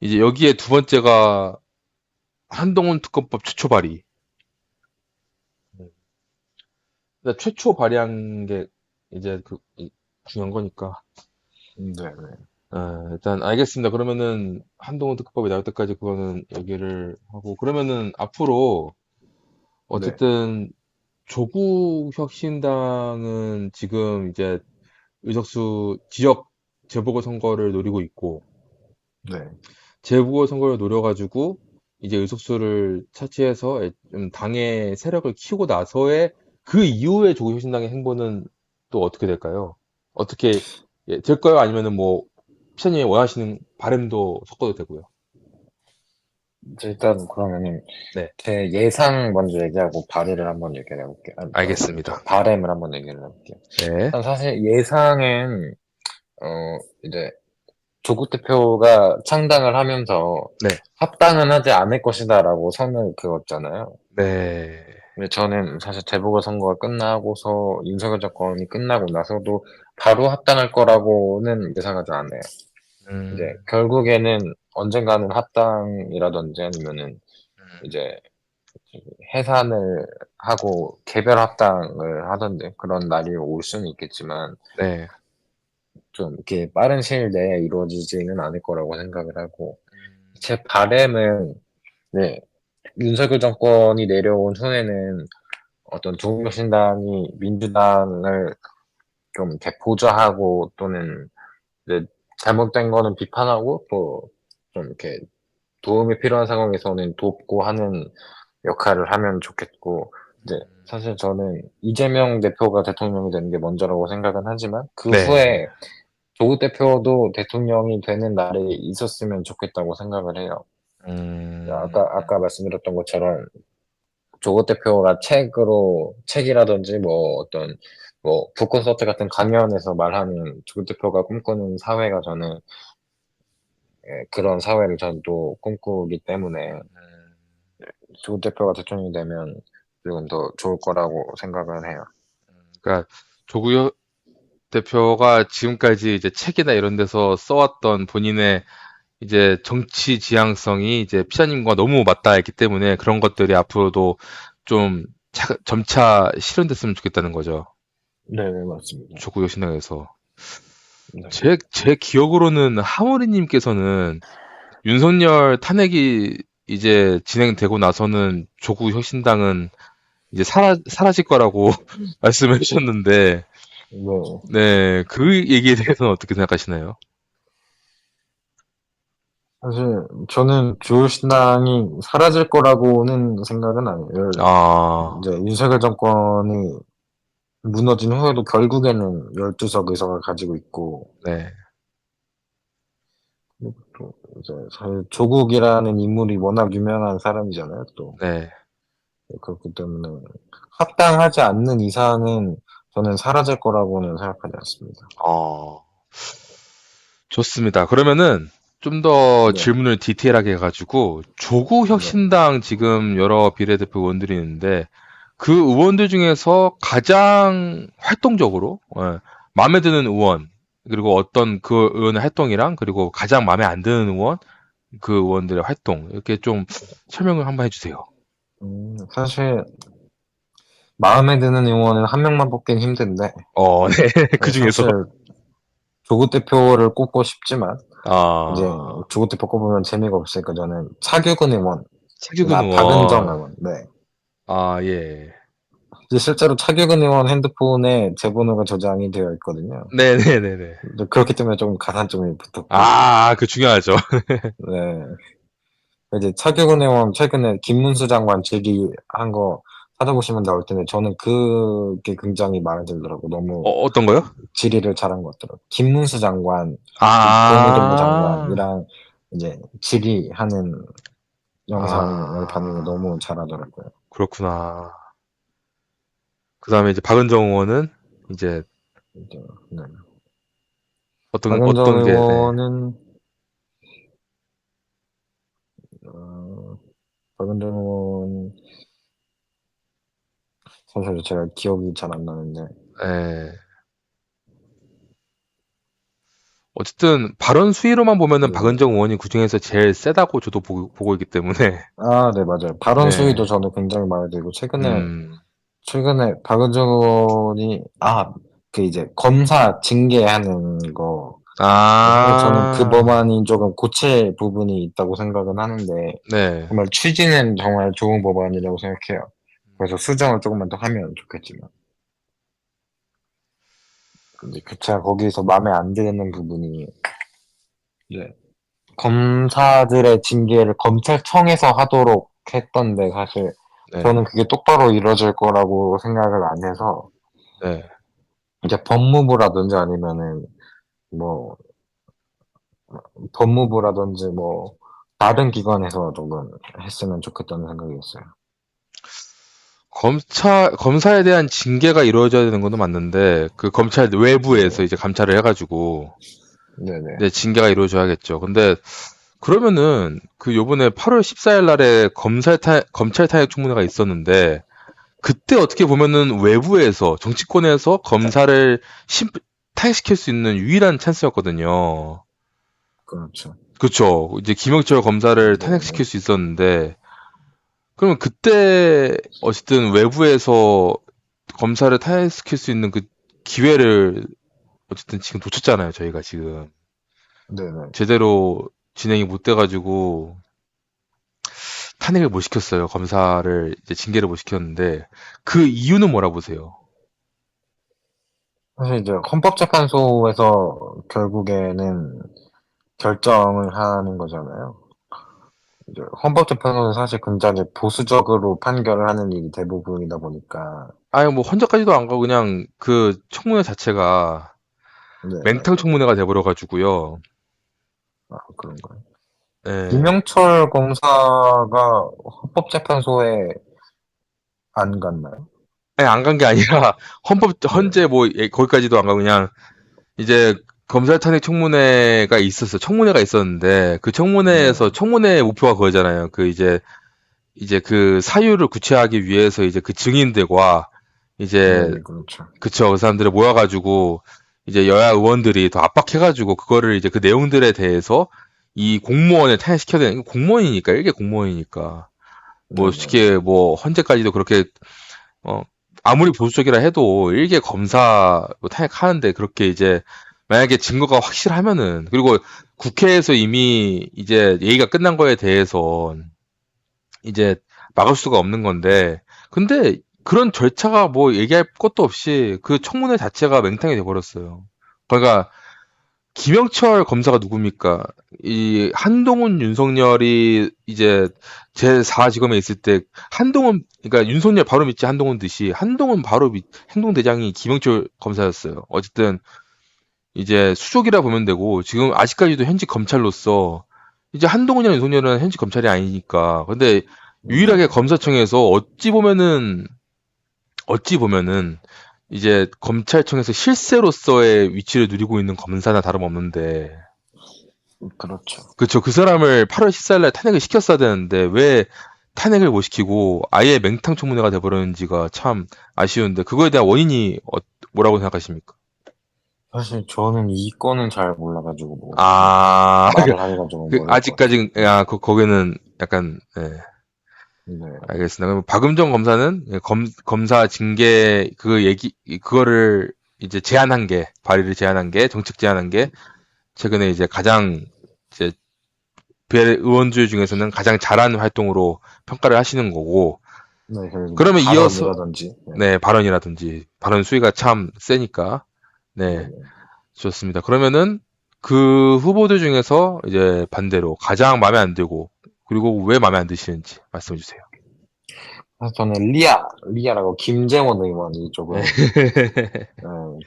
이제 여기에 두 번째가 한동훈 특검법 최초 발의. 근데 최초 발의한 게 이제 중요한 거니까. 네, 네, 일단 알겠습니다. 그러면은 한동훈 특검법이 나올 때까지 그거는 얘기를 하고 그러면은 앞으로 네, 어쨌든 조국혁신당은 지금 이제 의석수 지역 재보궐선거를 노리고 있고 네. 재보궐선거를 노려가지고 이제 의석수를 차지해서 좀 당의 세력을 키우고 나서의 그 이후에 조국혁신당의 행보는 또 어떻게 될까요? 어떻게 될까요? 아니면은 뭐 피자님이 원하시는 바램도 섞어도 되고요. 이제 일단 그러면은 네, 제 예상 먼저 얘기하고 발의를 한번 얘기를 해볼게요. 알겠습니다. 바램을 한번 얘기를 해볼게요. 네, 일단 사실 예상은 이제 조국 대표가 창당을 하면서 네, 합당은 하지 않을 것이다라고 선을 그었잖아요. 네, 근데 저는 사실 재보궐선거가 끝나고서 윤석열 정권이 끝나고 나서도 바로 합당할 거라고는 예상하지 않아요. 이제 음, 결국에는 언젠가는 합당이라든지 아니면은 이제 해산을 하고 개별 합당을 하던데 그런 날이 올 수는 있겠지만 네, 좀 이렇게 빠른 시일 내에 이루어지지는 않을 거라고 생각을 하고 제 바램은 네, 윤석열 정권이 내려온 후에는 어떤 조국신당이 민주당을 좀 이렇게 보좌하고 또는 이제 잘못된 거는 비판하고 또 좀 이렇게 도움이 필요한 상황에서는 돕고 하는 역할을 하면 좋겠고 이제 사실 저는 이재명 대표가 대통령이 되는 게 먼저라고 생각은 하지만 그 네, 후에 조국 대표도 대통령이 되는 날이 있었으면 좋겠다고 생각을 해요. 음, 아까 말씀드렸던 것처럼 조국 대표가 책이라든지 뭐 어떤 뭐 북콘서트 같은 강연에서 말하는 조국 대표가 꿈꾸는 사회가 저는 그런 사회를 저는 또 꿈꾸기 때문에 조국 대표가 대통령이 되면 조금 더 좋을 거라고 생각을 해요. 그러니까 조국 대표가 지금까지 이제 책이나 이런 데서 써왔던 본인의 이제 정치 지향성이 이제 피자님과 너무 맞닿아 있기 때문에 그런 것들이 앞으로도 좀 점차 실현됐으면 좋겠다는 거죠. 네, 네, 맞습니다. 조국혁 신당에서. 네. 제 기억으로는 하모리님께서는 윤석열 탄핵이 이제 진행되고 나서는 조국 혁신당은 이제 사라질 거라고 말씀해 주셨는데, 네. 네, 그 얘기에 대해서는 어떻게 생각하시나요? 사실 저는 조신당이 사라질 거라고는 생각은 안 해요. 아, 이제 윤석열 정권이 무너진 후에도 결국에는 12석 의석을 가지고 있고 네, 또 이제 사실 조국이라는 인물이 워낙 유명한 사람이잖아요. 또 네. 그렇기 때문에 합당하지 않는 이상은 저는 사라질 거라고는 생각하지 않습니다. 어, 좋습니다. 그러면은 좀 더 네, 질문을 디테일하게 해가지고 네. 조국혁신당 지금 여러 비례대표 의원들이 있는데 그 의원들 중에서 가장 활동적으로 마음에 드는 의원 그리고 어떤 그 의원의 활동이랑 그리고 가장 마음에 안 드는 의원 그 의원들의 활동 이렇게 좀 설명을 한번 해주세요. 사실 마음에 드는 의원은 한 명만 뽑긴 힘든데 네. 그 중에서 사실 조국 대표를 꼽고 싶지만 이제 아 조국 대표 꼽으면 재미가 없으니까 저는 차규근 의원, 차규근 박은정 의원 의원. 네. 예. 이제 실제로 차규근 의원 핸드폰에 제 번호가 저장이 되어 있거든요. 네네네네. 근데 그렇기 때문에 좀 가산점이 붙었고, 그 중요하죠. 네. 이제 차규근 의원 최근에 김문수 장관 질의한 거 찾아보시면 나올 텐데 저는 그게 굉장히 마음에 들더라고. 너무 어떤 거요? 질의를 잘한 것 같더라고. 김문수 장관, 그 법무장부 아, 장관이랑 이제 질의하는 영상을 봤는데 아, 너무 잘하더라고요. 그렇구나. 그 다음에 이제 박은정 의원은 이제 이제, 네. 박은정 어떤 게, 네. 의원은 어, 박은정 의원 사실 제가 기억이 잘 안 나는데 예. 어쨌든 발언 수위로만 보면은 네네. 박은정 의원이 그중에서 제일 세다고 저도 보고 있기 때문에, 아, 네, 맞아요. 발언 수위도 네. 저는 굉장히 마음에 들고, 음, 최근에 박은정 의원이, 그 이제 검사 징계하는 거, 사실 저는 그 아, 법안이 조금 고칠 부분이 있다고 생각은 하는데, 네. 정말 취지는 정말 좋은 법안이라고 생각해요. 그래서 수정을 조금만 더 하면 좋겠지만. 근데 제가 거기서 마음에 안 드는 부분이, 네. 검사들의 징계를 검찰청에서 하도록 했던데, 사실 네. 저는 그게 똑바로 이루어질 거라고 생각을 안 해서, 네. 이제 법무부라든지 아니면은 뭐 법무부라든지 뭐 다른 기관에서 조금 했으면 좋겠다는 생각이 있어요. 검사에 대한 징계가 이루어져야 되는 것도 맞는데, 그 검찰 외부에서 네네. 이제 감찰을 해가지고, 네네. 네, 징계가 이루어져야겠죠. 근데 그러면은 그 요번에 8월 14일 날에 검찰 탄핵 청문회가 있었는데 그때 어떻게 보면은 외부에서 정치권에서 검사를 심, 탄핵시킬 수 있는 유일한 찬스였거든요. 그렇죠. 그렇죠. 이제 김영철 검사를 네네. 탄핵시킬 수 있었는데 그러면 그때 어쨌든 외부에서 검사를 탄핵시킬 수 있는 그 기회를 어쨌든 지금 놓쳤잖아요. 저희가 지금 네네. 제대로 진행이 못 돼가지고 탄핵을 못 시켰어요. 검사를 이제 징계를 못 시켰는데 그 이유는 뭐라 보세요? 사실 이제 헌법재판소에서 결국에는 결정을 하는 거잖아요. 이제 헌법재판소는 사실 굉장히 보수적으로 판결을 하는 일이 대부분이다 보니까 아니 뭐 헌재까지도 안 가고 그냥 그 청문회 자체가 네네. 맹탕 청문회가 돼버려가지고요. 그런가요? 예. 김영철 검사가 헌법재판소에 안 갔나요? 아니 안 간 게 아니라 네. 헌재 뭐 거기까지도 안 가고 그냥 이제 검찰 탄핵 청문회가 있었어. 청문회가 있었는데 그 청문회에서 네네. 청문회 목표가 그거잖아요. 그 이제 그 사유를 구체하기 위해서 이제 그 증인들과 이제 네네, 그렇죠. 그쵸. 그 사람들을 모아가지고 이제 여야 의원들이 더 압박해가지고 그거를 이제 그 내용들에 대해서 이 공무원을 탄핵시켜야 되는 공무원이니까 일개 공무원이니까 뭐 네네. 솔직히 뭐 헌재까지도 그렇게 어 아무리 보수적이라 해도 일개 검사 뭐 탄핵하는데 그렇게 이제 만약에 증거가 확실하면은 그리고 국회에서 이미 이제 얘기가 끝난 거에 대해서 이제 막을 수가 없는 건데 근데 그런 절차가 뭐 얘기할 것도 없이 그 청문회 자체가 맹탕이 돼버렸어요. 그러니까 김영철 검사가 누굽니까? 이 한동훈 윤석열이 이제 제4지검에 있을 때 한동훈 그러니까 윤석열 바로 밑이 한동훈 듯이 한동훈 바로 밑 행동대장이 김영철 검사였어요. 어쨌든 이제 수족이라 보면 되고, 지금 아직까지도 현직 검찰로서, 이제 한동훈이랑 윤석열은 현직 검찰이 아니니까. 근데 유일하게 네. 검사청에서 어찌 보면은, 이제 검찰청에서 실세로서의 위치를 누리고 있는 검사나 다름없는데, 그렇죠. 그쵸. 그 사람을 8월 14일 날 탄핵을 시켰어야 되는데, 왜 탄핵을 못 시키고, 아예 맹탕청문회가 돼버렸는지가 참 아쉬운데, 그거에 대한 원인이 뭐라고 생각하십니까? 사실 저는 이 건은 잘 몰라가지고 뭐 아, 말을 하기가 조금 어려울 것 같아요. 아직까지, 야, 거기는 약간, 네, 네. 알겠습니다. 그럼 박음정 검사는 검사 징계, 그거를 이제 발의를 제한한 게, 정책 제한한 게, 최근에 이제 가장, 이제, 의원들 중에서는 가장 잘한 활동으로 평가를 하시는 거고, 네, 그리고 뭐 그러면 이어서, 발언이라든지. 네. 네, 발언이라든지, 발언 수위가 참 세니까, 네, 네, 네. 좋습니다. 그러면은 그 후보들 중에서 이제 반대로 가장 마음에 안 들고, 그리고 왜 마음에 안 드시는지 말씀해 주세요. 사실 저는 리아라고 김재원 의원이 조금, 네,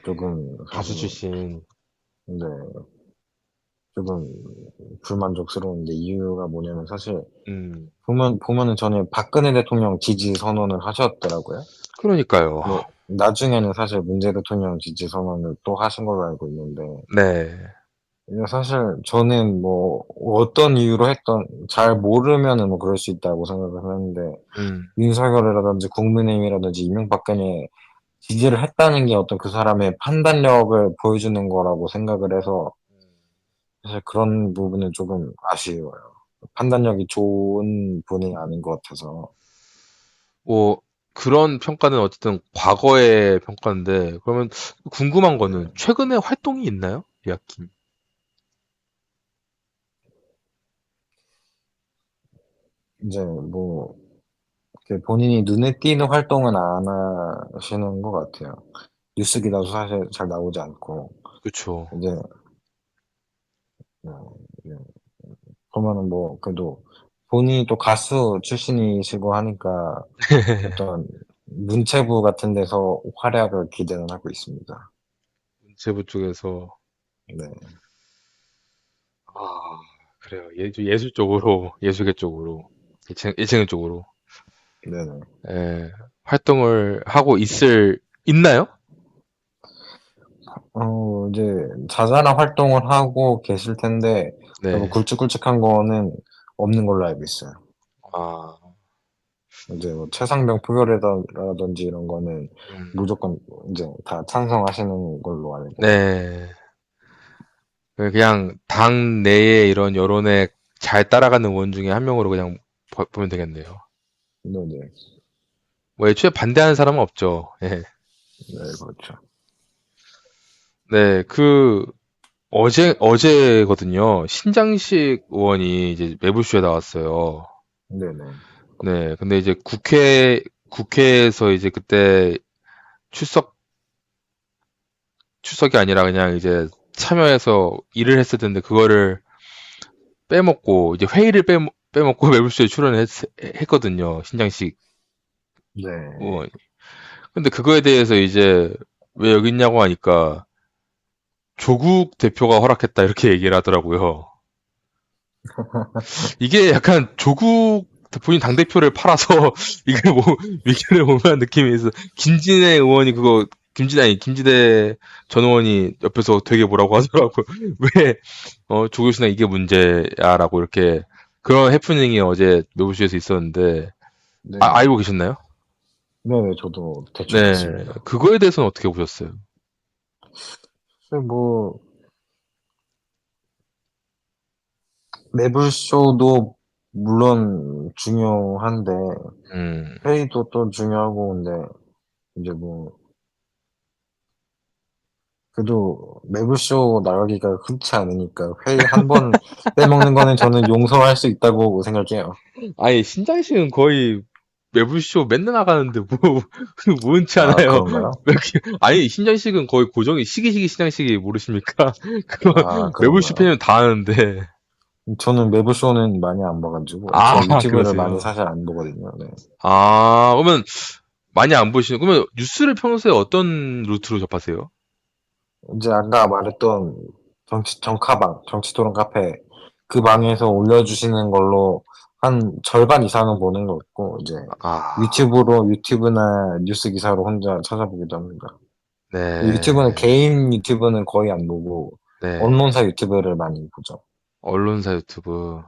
조금 가수 사실, 출신. 네, 조금 불만족스러운데 이유가 뭐냐면 사실 음, 보면은 전에 박근혜 대통령 지지 선언을 하셨더라고요. 그러니까요. 뭐 나중에는 사실 문재 대통령 지지 선언을 또 하신 걸로 알고 있는데 네. 이게 사실 저는 뭐 어떤 이유로 했던 잘 모르면은 뭐 그럴 수 있다고 생각을 하는데 음, 윤석열이라든지 국민의힘이라든지 이명박근혜 지지를 했다는 게 어떤 그 사람의 판단력을 보여주는 거라고 생각을 해서 사실 그런 부분은 조금 아쉬워요. 판단력이 좋은 분이 아닌 것 같아서. 뭐, 그런 평가는 어쨌든 과거의 평가인데, 그러면 궁금한 거는 네. 최근에 활동이 있나요? 리아킴. 이제 뭐 이렇게 본인이 눈에 띄는 활동은 안 하시는 것 같아요. 뉴스 기사도 사실 잘 나오지 않고 그쵸. 이제 예. 그러면은 뭐 그래도 본인이 또 가수 출신이시고 하니까 어떤 문체부 같은 데서 활약을 기대는 하고 있습니다. 문체부 쪽에서, 네, 아, 그래요. 예술 쪽으로, 예술계 쪽으로, 예체능 쪽으로. 네네. 예, 활동을 하고 있나요? 이제 자잘한 활동을 하고 계실 텐데 뭐 네. 굵직굵직한 거는 없는 걸로 알고 있어요. 아, 이제 뭐 최상병 표결이라든지 이런 거는 음, 무조건 이제 다 찬성하시는 걸로 알고. 네. 그냥 당 내의 이런 여론에 잘 따라가는 의원 중에 한 명으로 그냥 보면 되겠네요. 네네. 뭐 애초에 반대하는 사람은 없죠. 예. 네, 그렇죠. 네, 어제거든요. 신장식 의원이 이제 매불쇼에 나왔어요. 네네. 네, 근데 이제 국회에서 이제 그때 출석, 출석이 아니라 그냥 이제 참여해서 일을 했을 텐데 그거를 빼먹고 이제 회의를 빼먹고 매불쇼에 했거든요. 신장식 네. 의원이. 근데 그거에 대해서 이제 왜 여기 있냐고 하니까 조국 대표가 허락했다 이렇게 얘기를 하더라고요. 이게 약간 조국 본인 당대표를 팔아서 이게 뭐 위기를 오한 느낌이 있어. 김진애 의원이 김지대 전 의원이 옆에서 되게 뭐라고 하더라고요. 왜, 조교수나 이게 문제야라고 이렇게 그런 해프닝이 어제 노브쇼에서 있었는데, 네네. 알고 계셨나요? 네네, 저도 대충 네. 봤습니다. 그거에 대해서는 어떻게 보셨어요? 사실 뭐, 매블쇼도 물론 중요한데, 음, 회의도 또 중요하고, 근데, 이제 뭐, 그래도 매블쇼 나가기가 흔치 않으니까, 회의 한 번 빼먹는 거는 저는 용서할 수 있다고 생각해요. 아니, 신장식은 거의 매불쇼 맨날 나가는데 뭐 흔치 아, 않아요. 그런가요? 아니, 신장식은 거의 고정이 시기시기 신장식이 모르십니까? 그거 아, 매불쇼 그런가요? 팬은 다 아는데. 저는 매블쇼는 많이 안 봐가지고, 아, 제가 유튜브를 많이 그러세요. 사실 안 보거든요. 네. 아, 그러면 많이 안 보시는, 그러면 뉴스를 평소에 어떤 루트로 접하세요? 이제 아까 말했던 정카방, 정치토론 카페, 그 방에서 올려주시는 걸로 한 절반 이상은 보는 것 같고, 이제 아, 유튜브나 뉴스 기사로 혼자 찾아보기도 합니다. 네, 개인 유튜브는 거의 안 보고, 네. 언론사 유튜브를 많이 보죠. 언론사 유튜브.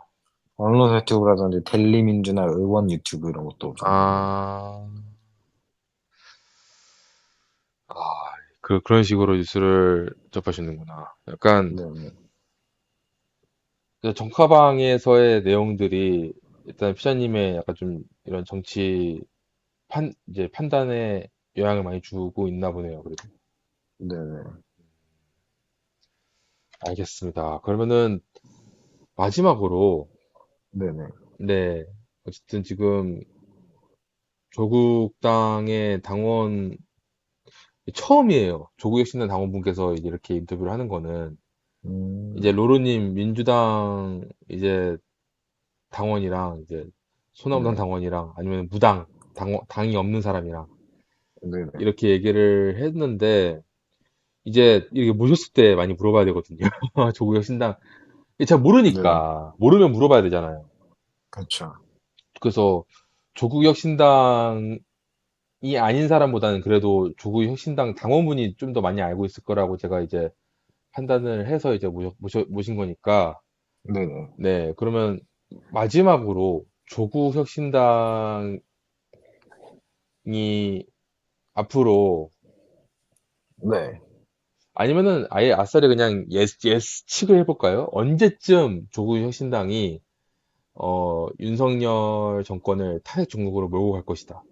언론사 유튜브라든지 델리민주나 의원 유튜브 이런 것도 좀 봅니다. 아, 아, 그런 식으로 뉴스를 접하시는구나. 약간, 네, 정카방에서의 내용들이 일단 피자님의 약간 좀 이런 정치 이제 판단에 영향을 많이 주고 있나 보네요. 그래도. 네, 네, 알겠습니다. 그러면은 마지막으로, 네, 네, 네, 어쨌든 지금 조국 당의 당원 처음이에요. 조국혁신당 당원분께서 이제 이렇게 인터뷰를 하는 거는 이제 음, 로로님 민주당 이제 당원이랑 이제 소나무당 네, 당원이랑 아니면 무당 당이 없는 사람이랑 네, 네, 이렇게 얘기를 했는데 이제 이렇게 모셨을 때 많이 물어봐야 되거든요. 조국혁신당 잘 네, 네, 모르니까 모르면 물어봐야 되잖아요. 그렇죠. 그래서 조국혁신당이 아닌 사람보다는 그래도 조국혁신당 당원분이 좀 더 많이 알고 있을 거라고 제가 이제 판단을 해서 이제 모신 거니까 네네. 네 그러면 마지막으로 조국혁신당이 앞으로 네. 아니면은 아예 아싸리 그냥 예측을 해볼까요? 언제쯤 조국혁신당이 윤석열 정권을 탄핵 정국으로 몰고 갈 것이다.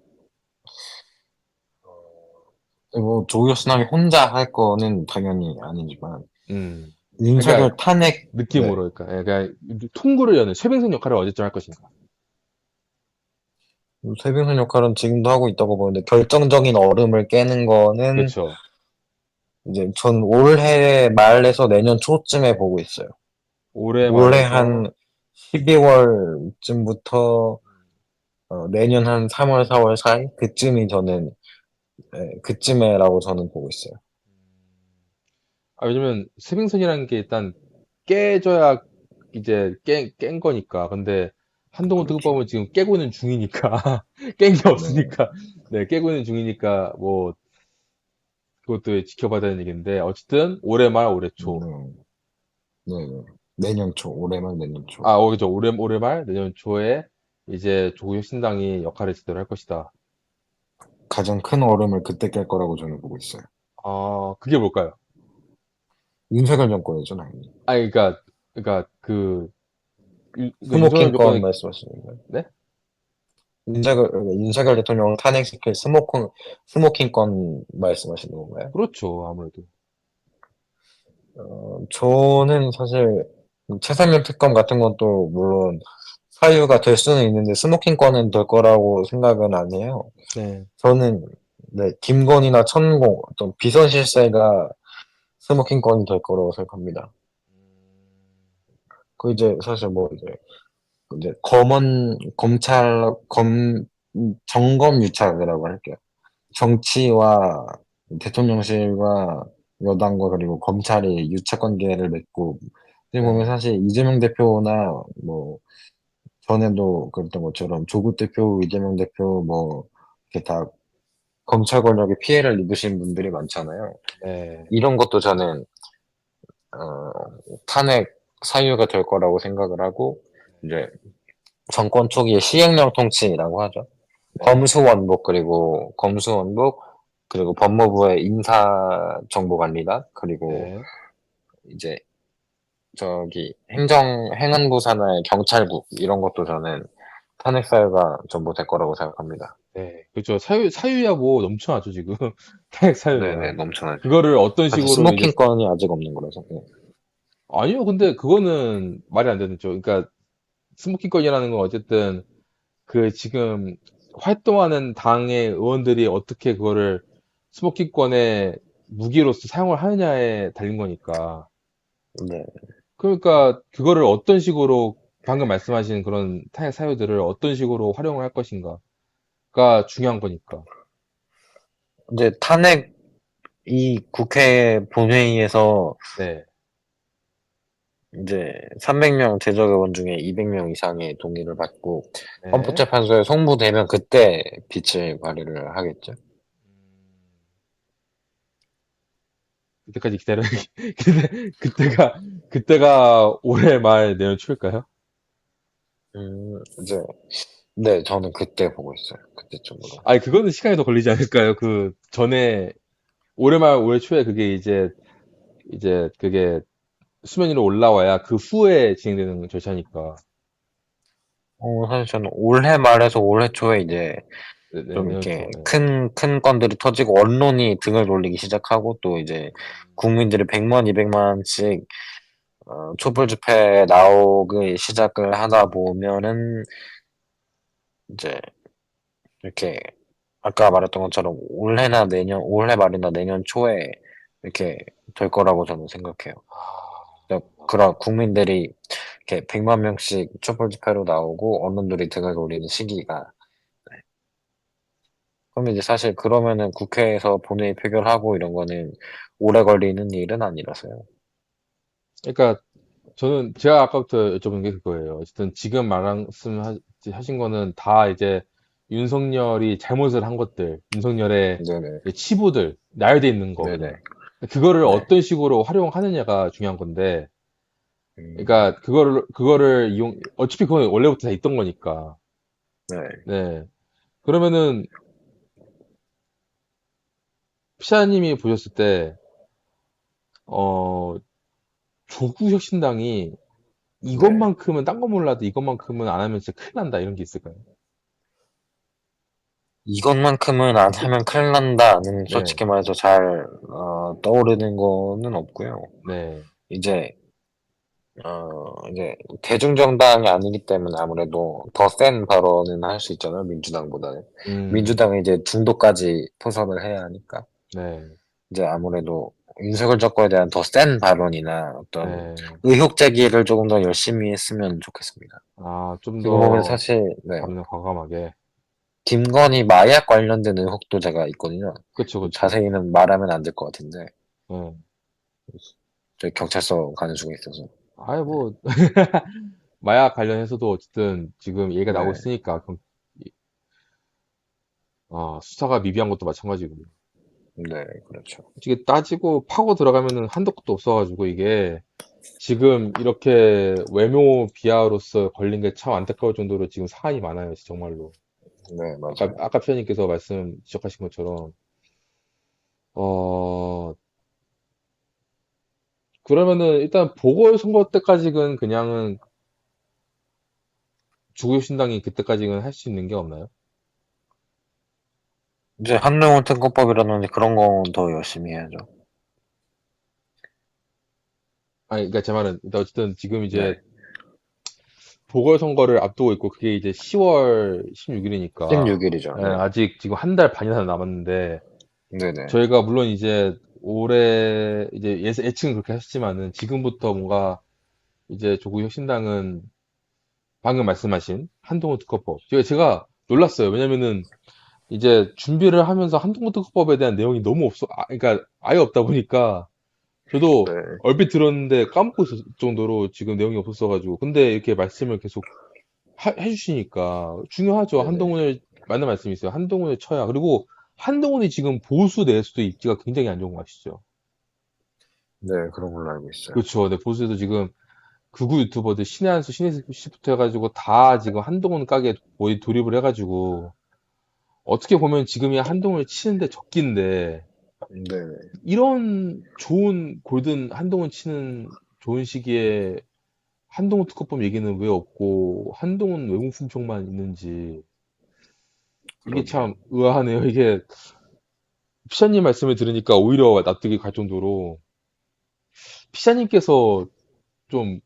뭐, 조국혁신당이 혼자 할 거는 당연히 아니지만, 음. 그러니까 윤석열 탄핵, 네. 느낌으로 그러니까, 그러니까 통구를 여는 최병선 역할을 언제쯤 할 것인가. 최병선 역할은 지금도 하고 있다고 보는데, 결정적인 얼음을 깨는 거는 그렇죠. 이제 전 올해 말에서 내년 초쯤에 보고 있어요. 올해 올해 말에서 한 12월쯤부터 내년 한 3월, 4월 사이? 그쯤이 저는, 그쯤에라고 저는 보고 있어요. 왜냐면 세빙선이라는 게 일단 깨져야 이제 깬 거니까. 근데 한동훈 그렇죠. 특보법은 지금 깨고 있는 중이니까 깬 게 네. 없으니까 네 깨고 있는 중이니까 뭐 그것도 지켜봐야 되는 얘기인데 어쨌든 올해 말 올해 초. 네. 네. 내년 초, 올해 말 내년 초. 그죠. 올해 말 내년 초에 이제 조국혁신당이 역할을 제대로 할 것이다. 가장 큰 얼음을 그때 깰 거라고 저는 보고 있어요. 그게 뭘까요? 윤석열 정권이죠, 당연히. 그러니까 윤석열 스모킹 건 조건의 말씀하시는 거예요? 네? 윤석열 대통령 탄핵시킬 스모킹 건 말씀하시는 건가요? 그렇죠. 아무래도. 저는 사실 최상병 특검 같은 것도 물론 사유가 될 수는 있는데 스모킹 건은 될 거라고 생각은 안 해요. 네. 저는 네, 김건희나 천공 어떤 비선 실세가 스모킹 건이 될 거라고 생각합니다. 그 이제 사실 뭐 이제 점검 유착이라고 할게요. 정치와 대통령실과 여당과 그리고 검찰이 유착 관계를 맺고 어떻게 보면 네. 사실 이재명 대표나 뭐 전에도 그랬던 것처럼 조국 대표, 이재명 대표 뭐 이렇게 다 검찰 권력에 피해를 입으신 분들이 많잖아요. 네. 이런 것도 저는 어, 탄핵 사유가 될 거라고 생각을 하고 이제 정권 초기에 시행령 통치라고 하죠. 네. 검수원복 그리고 법무부의 인사정보관리단 그리고 네. 이제 행안부 산하의 경찰국 이런 것도 저는 탄핵 사유가 전부 될 거라고 생각합니다. 네. 그렇죠. 사유야 뭐 넘쳐나죠, 지금. 탄핵 네네, 사유가. 넘쳐나죠. 그거를 어떤 사실 식으로 이제, 스모킹 건이 아직 없는 거라서. 네. 아니요, 근데 그거는 말이 안 되는 죠. 그러니까, 스모킹건이라는 건 어쨌든, 지금, 활동하는 당의 의원들이 어떻게 그거를 스모킹건의 무기로서 사용을 하느냐에 달린 거니까. 네. 그러니까, 그거를 어떤 식으로, 방금 말씀하신 그런 탄핵 사유들을 어떤 식으로 활용을 할 것인가가 중요한 거니까. 이제 탄핵 이 국회 본회의에서 네. 이제 300명 제적의원 중에 200명 이상의 동의를 받고 네. 헌법재판소에 송부되면 그때 빛을 발휘를 하겠죠. 음, 그때까지 기다려. 그때가 올해 말 내년 초일까요? 이제 네, 저는 그때 보고 있어요. 그때쯤으로. 아니, 그거는 시간이 더 걸리지 않을까요? 그 전에 올해 말 올해 초에 그게 이제 그게 수면 위로 올라와야 그 후에 진행되는 절차니까. 사실 저는 올해 말에서 올해 초에 이제 좀 내년 초. 이렇게 네. 큰 건들이 터지고 언론이 등을 돌리기 시작하고 또 이제 국민들이 100만, 200만씩 촛불 집회에 나오기 시작을 하다 보면은 이제 이렇게 아까 말했던 것처럼 올해나 내년, 올해 말이나 내년 초에 이렇게 될 거라고 저는 생각해요. 그런 국민들이 이렇게 100만 명씩 촛불 집회로 나오고 언론들이 등을 돌리는 시기가 그럼 이제 사실 그러면은 국회에서 본회의 표결하고 이런 거는 오래 걸리는 일은 아니라서요. 그러니까 저는 제가 아까부터 여쭤본 게 그거예요. 어쨌든 지금 말씀하신 거는 다 이제 윤석열이 잘못을 한 것들, 윤석열의 네네. 치부들, 나열돼 있는 거. 네네. 그거를 네. 어떤 식으로 활용하느냐가 중요한 건데, 음, 그러니까 그거를 어차피 그건 원래부터 다 있던 거니까. 네. 네. 그러면은 피아님이 보셨을 때, 어, 조국혁신당이 네. 이것만큼은 딴 거 몰라도 이것만큼은 안 하면 진짜 큰일 난다 이런 게 있을까요? 이것만큼은 안 하면 큰일 난다는 네, 솔직히 말해서 잘 떠오르는 거는 없고요. 네, 이제 이제 대중정당이 아니기 때문에 아무래도 더 센 발언은 할 수 있잖아요. 민주당보다는. 음, 민주당은 이제 중도까지 포섭을 해야 하니까. 네, 이제 아무래도 윤석열 정권에 대한 더 센 발언이나 어떤 네. 의혹 제기를 조금 더 열심히 했으면 좋겠습니다. 아, 좀 지금 보면 더 사실 네. 과감하게. 김건희 마약 관련된 의혹도 제가 있거든요. 그쵸, 그쵸. 자세히는 말하면 안 될 것 같은데 네. 저희 경찰서 가는 중에 있어서 아이, 뭐, 마약 관련해서도 어쨌든 지금 얘기가 나오고 네, 있으니까, 수사가 미비한 것도 마찬가지고. 네, 그렇죠. 솔직히 따지고 파고 들어가면은 한도 끝도 없어가지고 이게 지금 이렇게 외모 비하로서 걸린 게 참 안타까울 정도로 지금 사안이 많아요, 정말로. 네, 아까, 맞아요. 아까 피디님께서 말씀 지적하신 것처럼, 어, 그러면은 일단 보궐선거 때까지는 그냥은 주구신당이 그때까지는 할 수 있는 게 없나요? 이제 한명훈 특검법이라든지 그런 건 더 열심히 해야죠. 아니, 그러니까 제 말은 일단 어쨌든 지금 이제 네, 보궐선거를 앞두고 있고 그게 이제 10월 16일이니까 16일이죠. 네, 아직 지금 한 달 반이나 남았는데 네네, 저희가 물론 이제 올해 이제 예측은 그렇게 하셨지만은 지금부터 뭔가 이제 조국 혁신당은 방금 말씀하신 한동훈 특허법 제가 놀랐어요. 왜냐면은 이제 준비를 하면서 한동훈 특허법에 대한 내용이 너무 그러니까 아예 없다 보니까 저도 네, 얼핏 들었는데 까먹고 있을 정도로 지금 내용이 없었어가지고 근데 이렇게 말씀을 계속 해주시니까 중요하죠. 네네, 맞는 말씀이 있어요. 한동훈을 쳐야 그리고 한동훈이 지금 보수 내에서도 입지가 굉장히 안 좋은 거 아시죠? 네, 그런 걸로 알고 있어요. 그렇죠. 네, 보수에도 지금 극우 유튜버들 신의 한수, 신의 씨부터 해가지고 다 지금 한동훈 가게에 거의 돌입을 해가지고 어떻게 보면 지금이 한동훈을 치는데 적기인데 네네, 이런 좋은 골든 한동훈 치는 좋은 시기에 한동훈 특허법 얘기는 왜 없고 한동훈 외국 품평만 있는지 이게 참 그러게요. 의아하네요. 이게 피샤님 말씀을 들으니까 오히려 납득이 갈 정도로 피샤님께서 좀,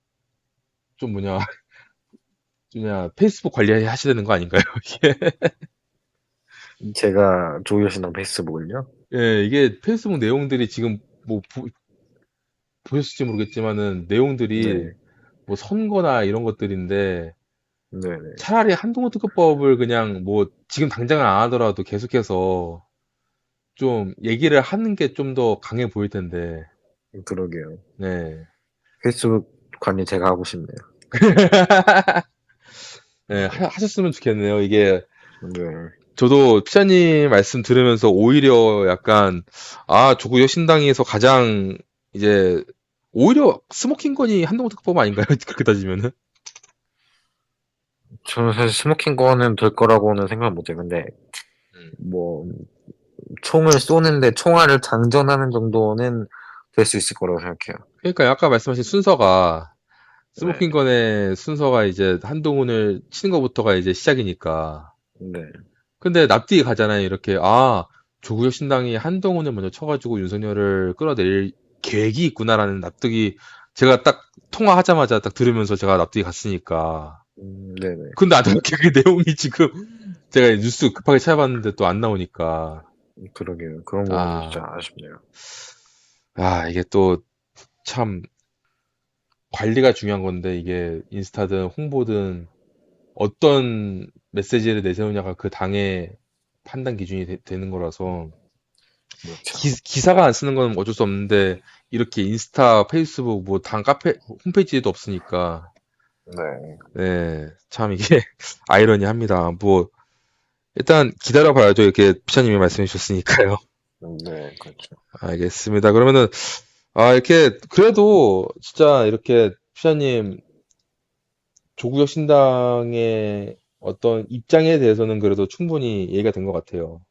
좀 페이스북 관리하셔야 되는 거 아닌가요? 이게, 제가 조효신랑 페이스북을요? 예, 이게 페이스북 내용들이 지금 뭐 보셨을지 모르겠지만은 내용들이 네, 뭐 선거나 이런 것들인데 네네, 차라리 한동훈 특허법을 그냥 뭐 지금 당장은 안 하더라도 계속해서 좀 얘기를 하는 게 좀 더 강해 보일 텐데. 그러게요. 네. 페이스북 관리 제가 하고 싶네요. 네, 하셨으면 좋겠네요. 이게 네. 저도 피자님 말씀 들으면서 오히려 약간 조국 혁신당에서 가장 이제 오히려 스모킹건이 한동훈 특보가 아닌가요? 그렇게 따지면은. 저는 사실 스모킹 거는 될 거라고는 생각 못해요. 근데 음. 뭐 총을 쏘는데 총알을 장전하는 정도는 될 수 있을 거라고 생각해요. 그러니까 아까 말씀하신 순서가 네, 스모킹건의 순서가 이제 한동훈을 치는 것부터가 이제 시작이니까. 네, 근데 납득이 가잖아요. 이렇게 조국 혁신당이 한동훈을 먼저 쳐가지고 윤석열을 끌어내릴 계획이 있구나라는 납득이 제가 딱 통화하자마자 딱 들으면서 제가 납득이 갔으니까. 네네. 근데 안 그렇게 그 내용이 지금 제가 뉴스 급하게 찾아봤는데 또 안 나오니까. 그러게요. 그런 부분이 아, 진짜 아쉽네요. 이게 또 참 관리가 중요한 건데 이게 인스타든 홍보든 어떤 메시지를 내세우냐가 그 당의 판단 기준이 되는 거라서 그렇죠. 기사가 안 쓰는 건 어쩔 수 없는데 이렇게 인스타, 페이스북 뭐 당 카페 홈페이지에도 없으니까 네, 네, 참 이게 아이러니합니다. 뭐 일단 기다려 봐야죠. 이렇게 피차님이 말씀해 주셨으니까요. 네, 그렇죠. 알겠습니다. 그러면은 이렇게 그래도 진짜 이렇게 피차님 조국혁 신당의 어떤 입장에 대해서는 그래도 충분히 얘기가 된 것 같아요.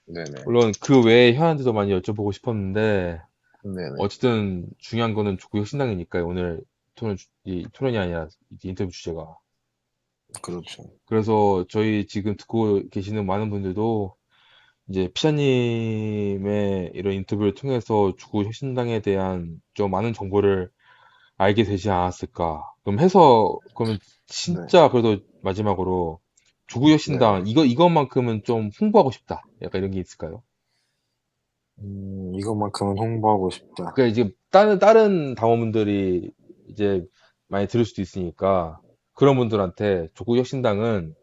네네, 물론 그 외에 현안들도 많이 여쭤보고 싶었는데 네네, 어쨌든 중요한 거는 조국혁 신당이니까요. 오늘 이 토론이 아니라 이 인터뷰 주제가. 그렇죠. 그래서 저희 지금 듣고 계시는 많은 분들도 이제 피자님의 이런 인터뷰를 통해서 조국혁 신당에 대한 좀 많은 정보를 알게 되지 않았을까. 그러면 네, 진짜 그래도 마지막으로 조국혁 신당 네네. 이것만큼은 좀 홍보하고 싶다. 약간 이런 게 있을까요? 이것만큼은 홍보하고 싶다. 그러니까 이제 다른 당원분들이 이제 많이 들을 수도 있으니까 그런 분들한테 조국혁 신당은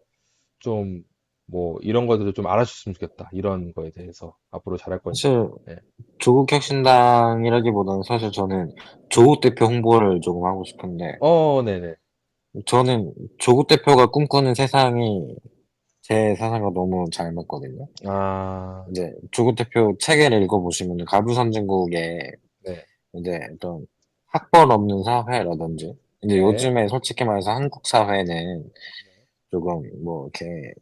좀 뭐 이런 것들을 좀 알아주셨으면 좋겠다. 이런 거에 대해서 앞으로 잘할 거니까. 사실 네. 조국혁신당이라기보다는 사실 저는 조국 대표 홍보를 조금 하고 싶은데 네네. 저는 조국 대표가 꿈꾸는 세상이 제 세상과 너무 잘 맞거든요. 아, 이제 조국 대표 책을 읽어보시면 가부선진국의 네. 이제 어떤 학벌 없는 사회라든지 이제 네. 요즘에 솔직히 말해서 한국 사회는 조금 뭐 이렇게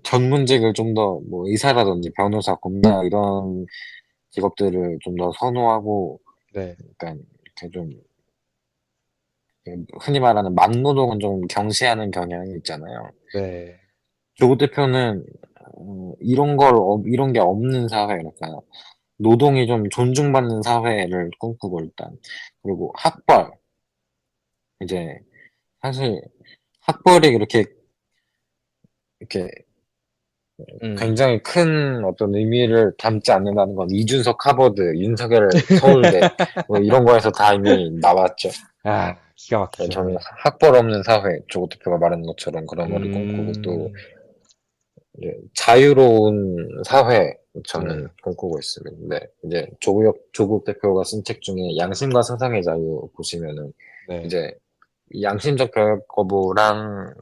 전문직을 좀 더 뭐 의사라든지 변호사, 검사 이런 직업들을 좀 더 선호하고 네. 약간 이렇게 좀 흔히 말하는 막노동은 좀 경시하는 경향이 있잖아요. 네. 조국 대표는 이런 게 없는 사회, 그러니까 노동이 좀 존중받는 사회를 꿈꾸고 일단 그리고 학벌 이제 사실 학벌이 이렇게 음. 굉장히 큰 어떤 의미를 담지 않는다는 건 이준석 하버드, 윤석열 서울대 뭐 이런 거에서 다 이미 나왔죠. 기가 네, 막히죠. 저는 네. 학벌 없는 사회, 조국 대표가 말하는 것처럼 그런 거를 꿈꾸고 또 음, 이제 자유로운 사회 저는 네. 꿈꾸고 있습니다. 네, 이제 조국 대표가 쓴 책 중에 양심과 상상의 자유 보시면은 네. 이제 이 양심적 교육 거부랑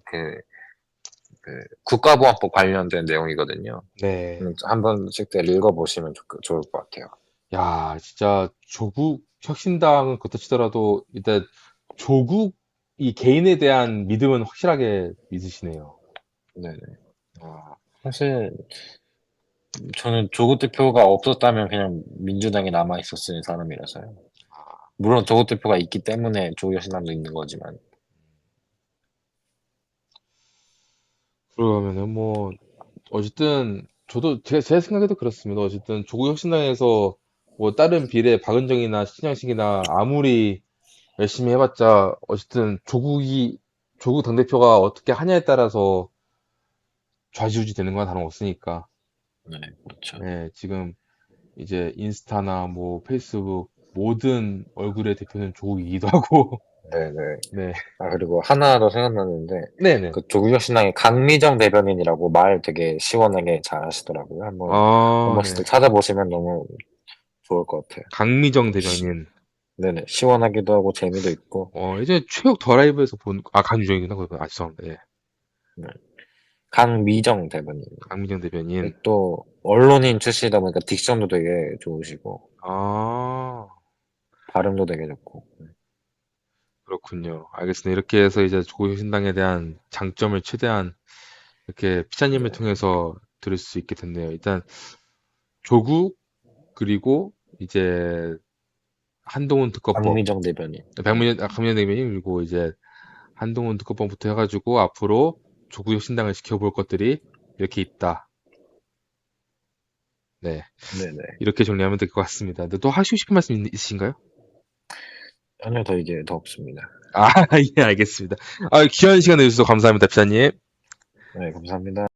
국가보안법 관련된 내용이거든요. 네. 한 번씩 읽어보시면 좋을 것 같아요. 야, 진짜 조국 혁신당은 그렇다 치더라도 일단 조국 이 개인에 대한 믿음은 확실하게 믿으시네요. 네네. 아, 사실 저는 조국 대표가 없었다면 그냥 민주당에 남아 있었을 사람이라서요. 물론 조국 대표가 있기 때문에 조국 신당도 있는 거지만. 그러면은 뭐 어쨌든 저도 제 생각에도 그렇습니다. 어쨌든 조국 혁신당에서 뭐 다른 비례 박은정이나 신양식이나 아무리 열심히 해봤자 어쨌든 조국 당대표가 어떻게 하냐에 따라서 좌지우지 되는 건 다름없으니까. 네, 그렇죠. 네, 지금 이제 인스타나 뭐 페이스북 모든 얼굴의 대표는 조국이기도 하고 네네. 네. 아, 그리고 하나 더 생각나는데, 네네. 그 조국혁 신당의 강미정 대변인이라고 말 되게 시원하게 잘 하시더라고요. 한 아, 네. 번씩 찾아보시면 너무 좋을 것 같아요. 강미정 그 대변인. 네네. 시원하기도 하고 재미도 있고, 예전에 최욱 더 라이브에서 강유정이구나. 그거. 죄송합니다. 예. 네. 강미정 대변인. 강미정 대변인. 또, 언론인 출신이다 보니까 딕션도 되게 좋으시고, 아, 발음도 되게 좋고. 그렇군요. 알겠습니다. 이렇게 해서 이제 조국 신당에 대한 장점을 최대한 이렇게 피자님을 네. 통해서 들을 수 있게 됐네요. 일단 조국 그리고 이제 한동훈 특검법, 강미정 대변인. 네. 강민현 대변인 그리고 이제 한동훈 특검법부터 해가지고 앞으로 조국 신당을 지켜볼 것들이 이렇게 있다. 네, 네네. 이렇게 정리하면 될 것 같습니다. 근데 또 하시고 싶은 말씀 있으신가요? 아니요, 더 이제 더 없습니다. 아, 예, 알겠습니다. 귀한 시간 내주셔서 감사합니다, 피자님. 네, 감사합니다.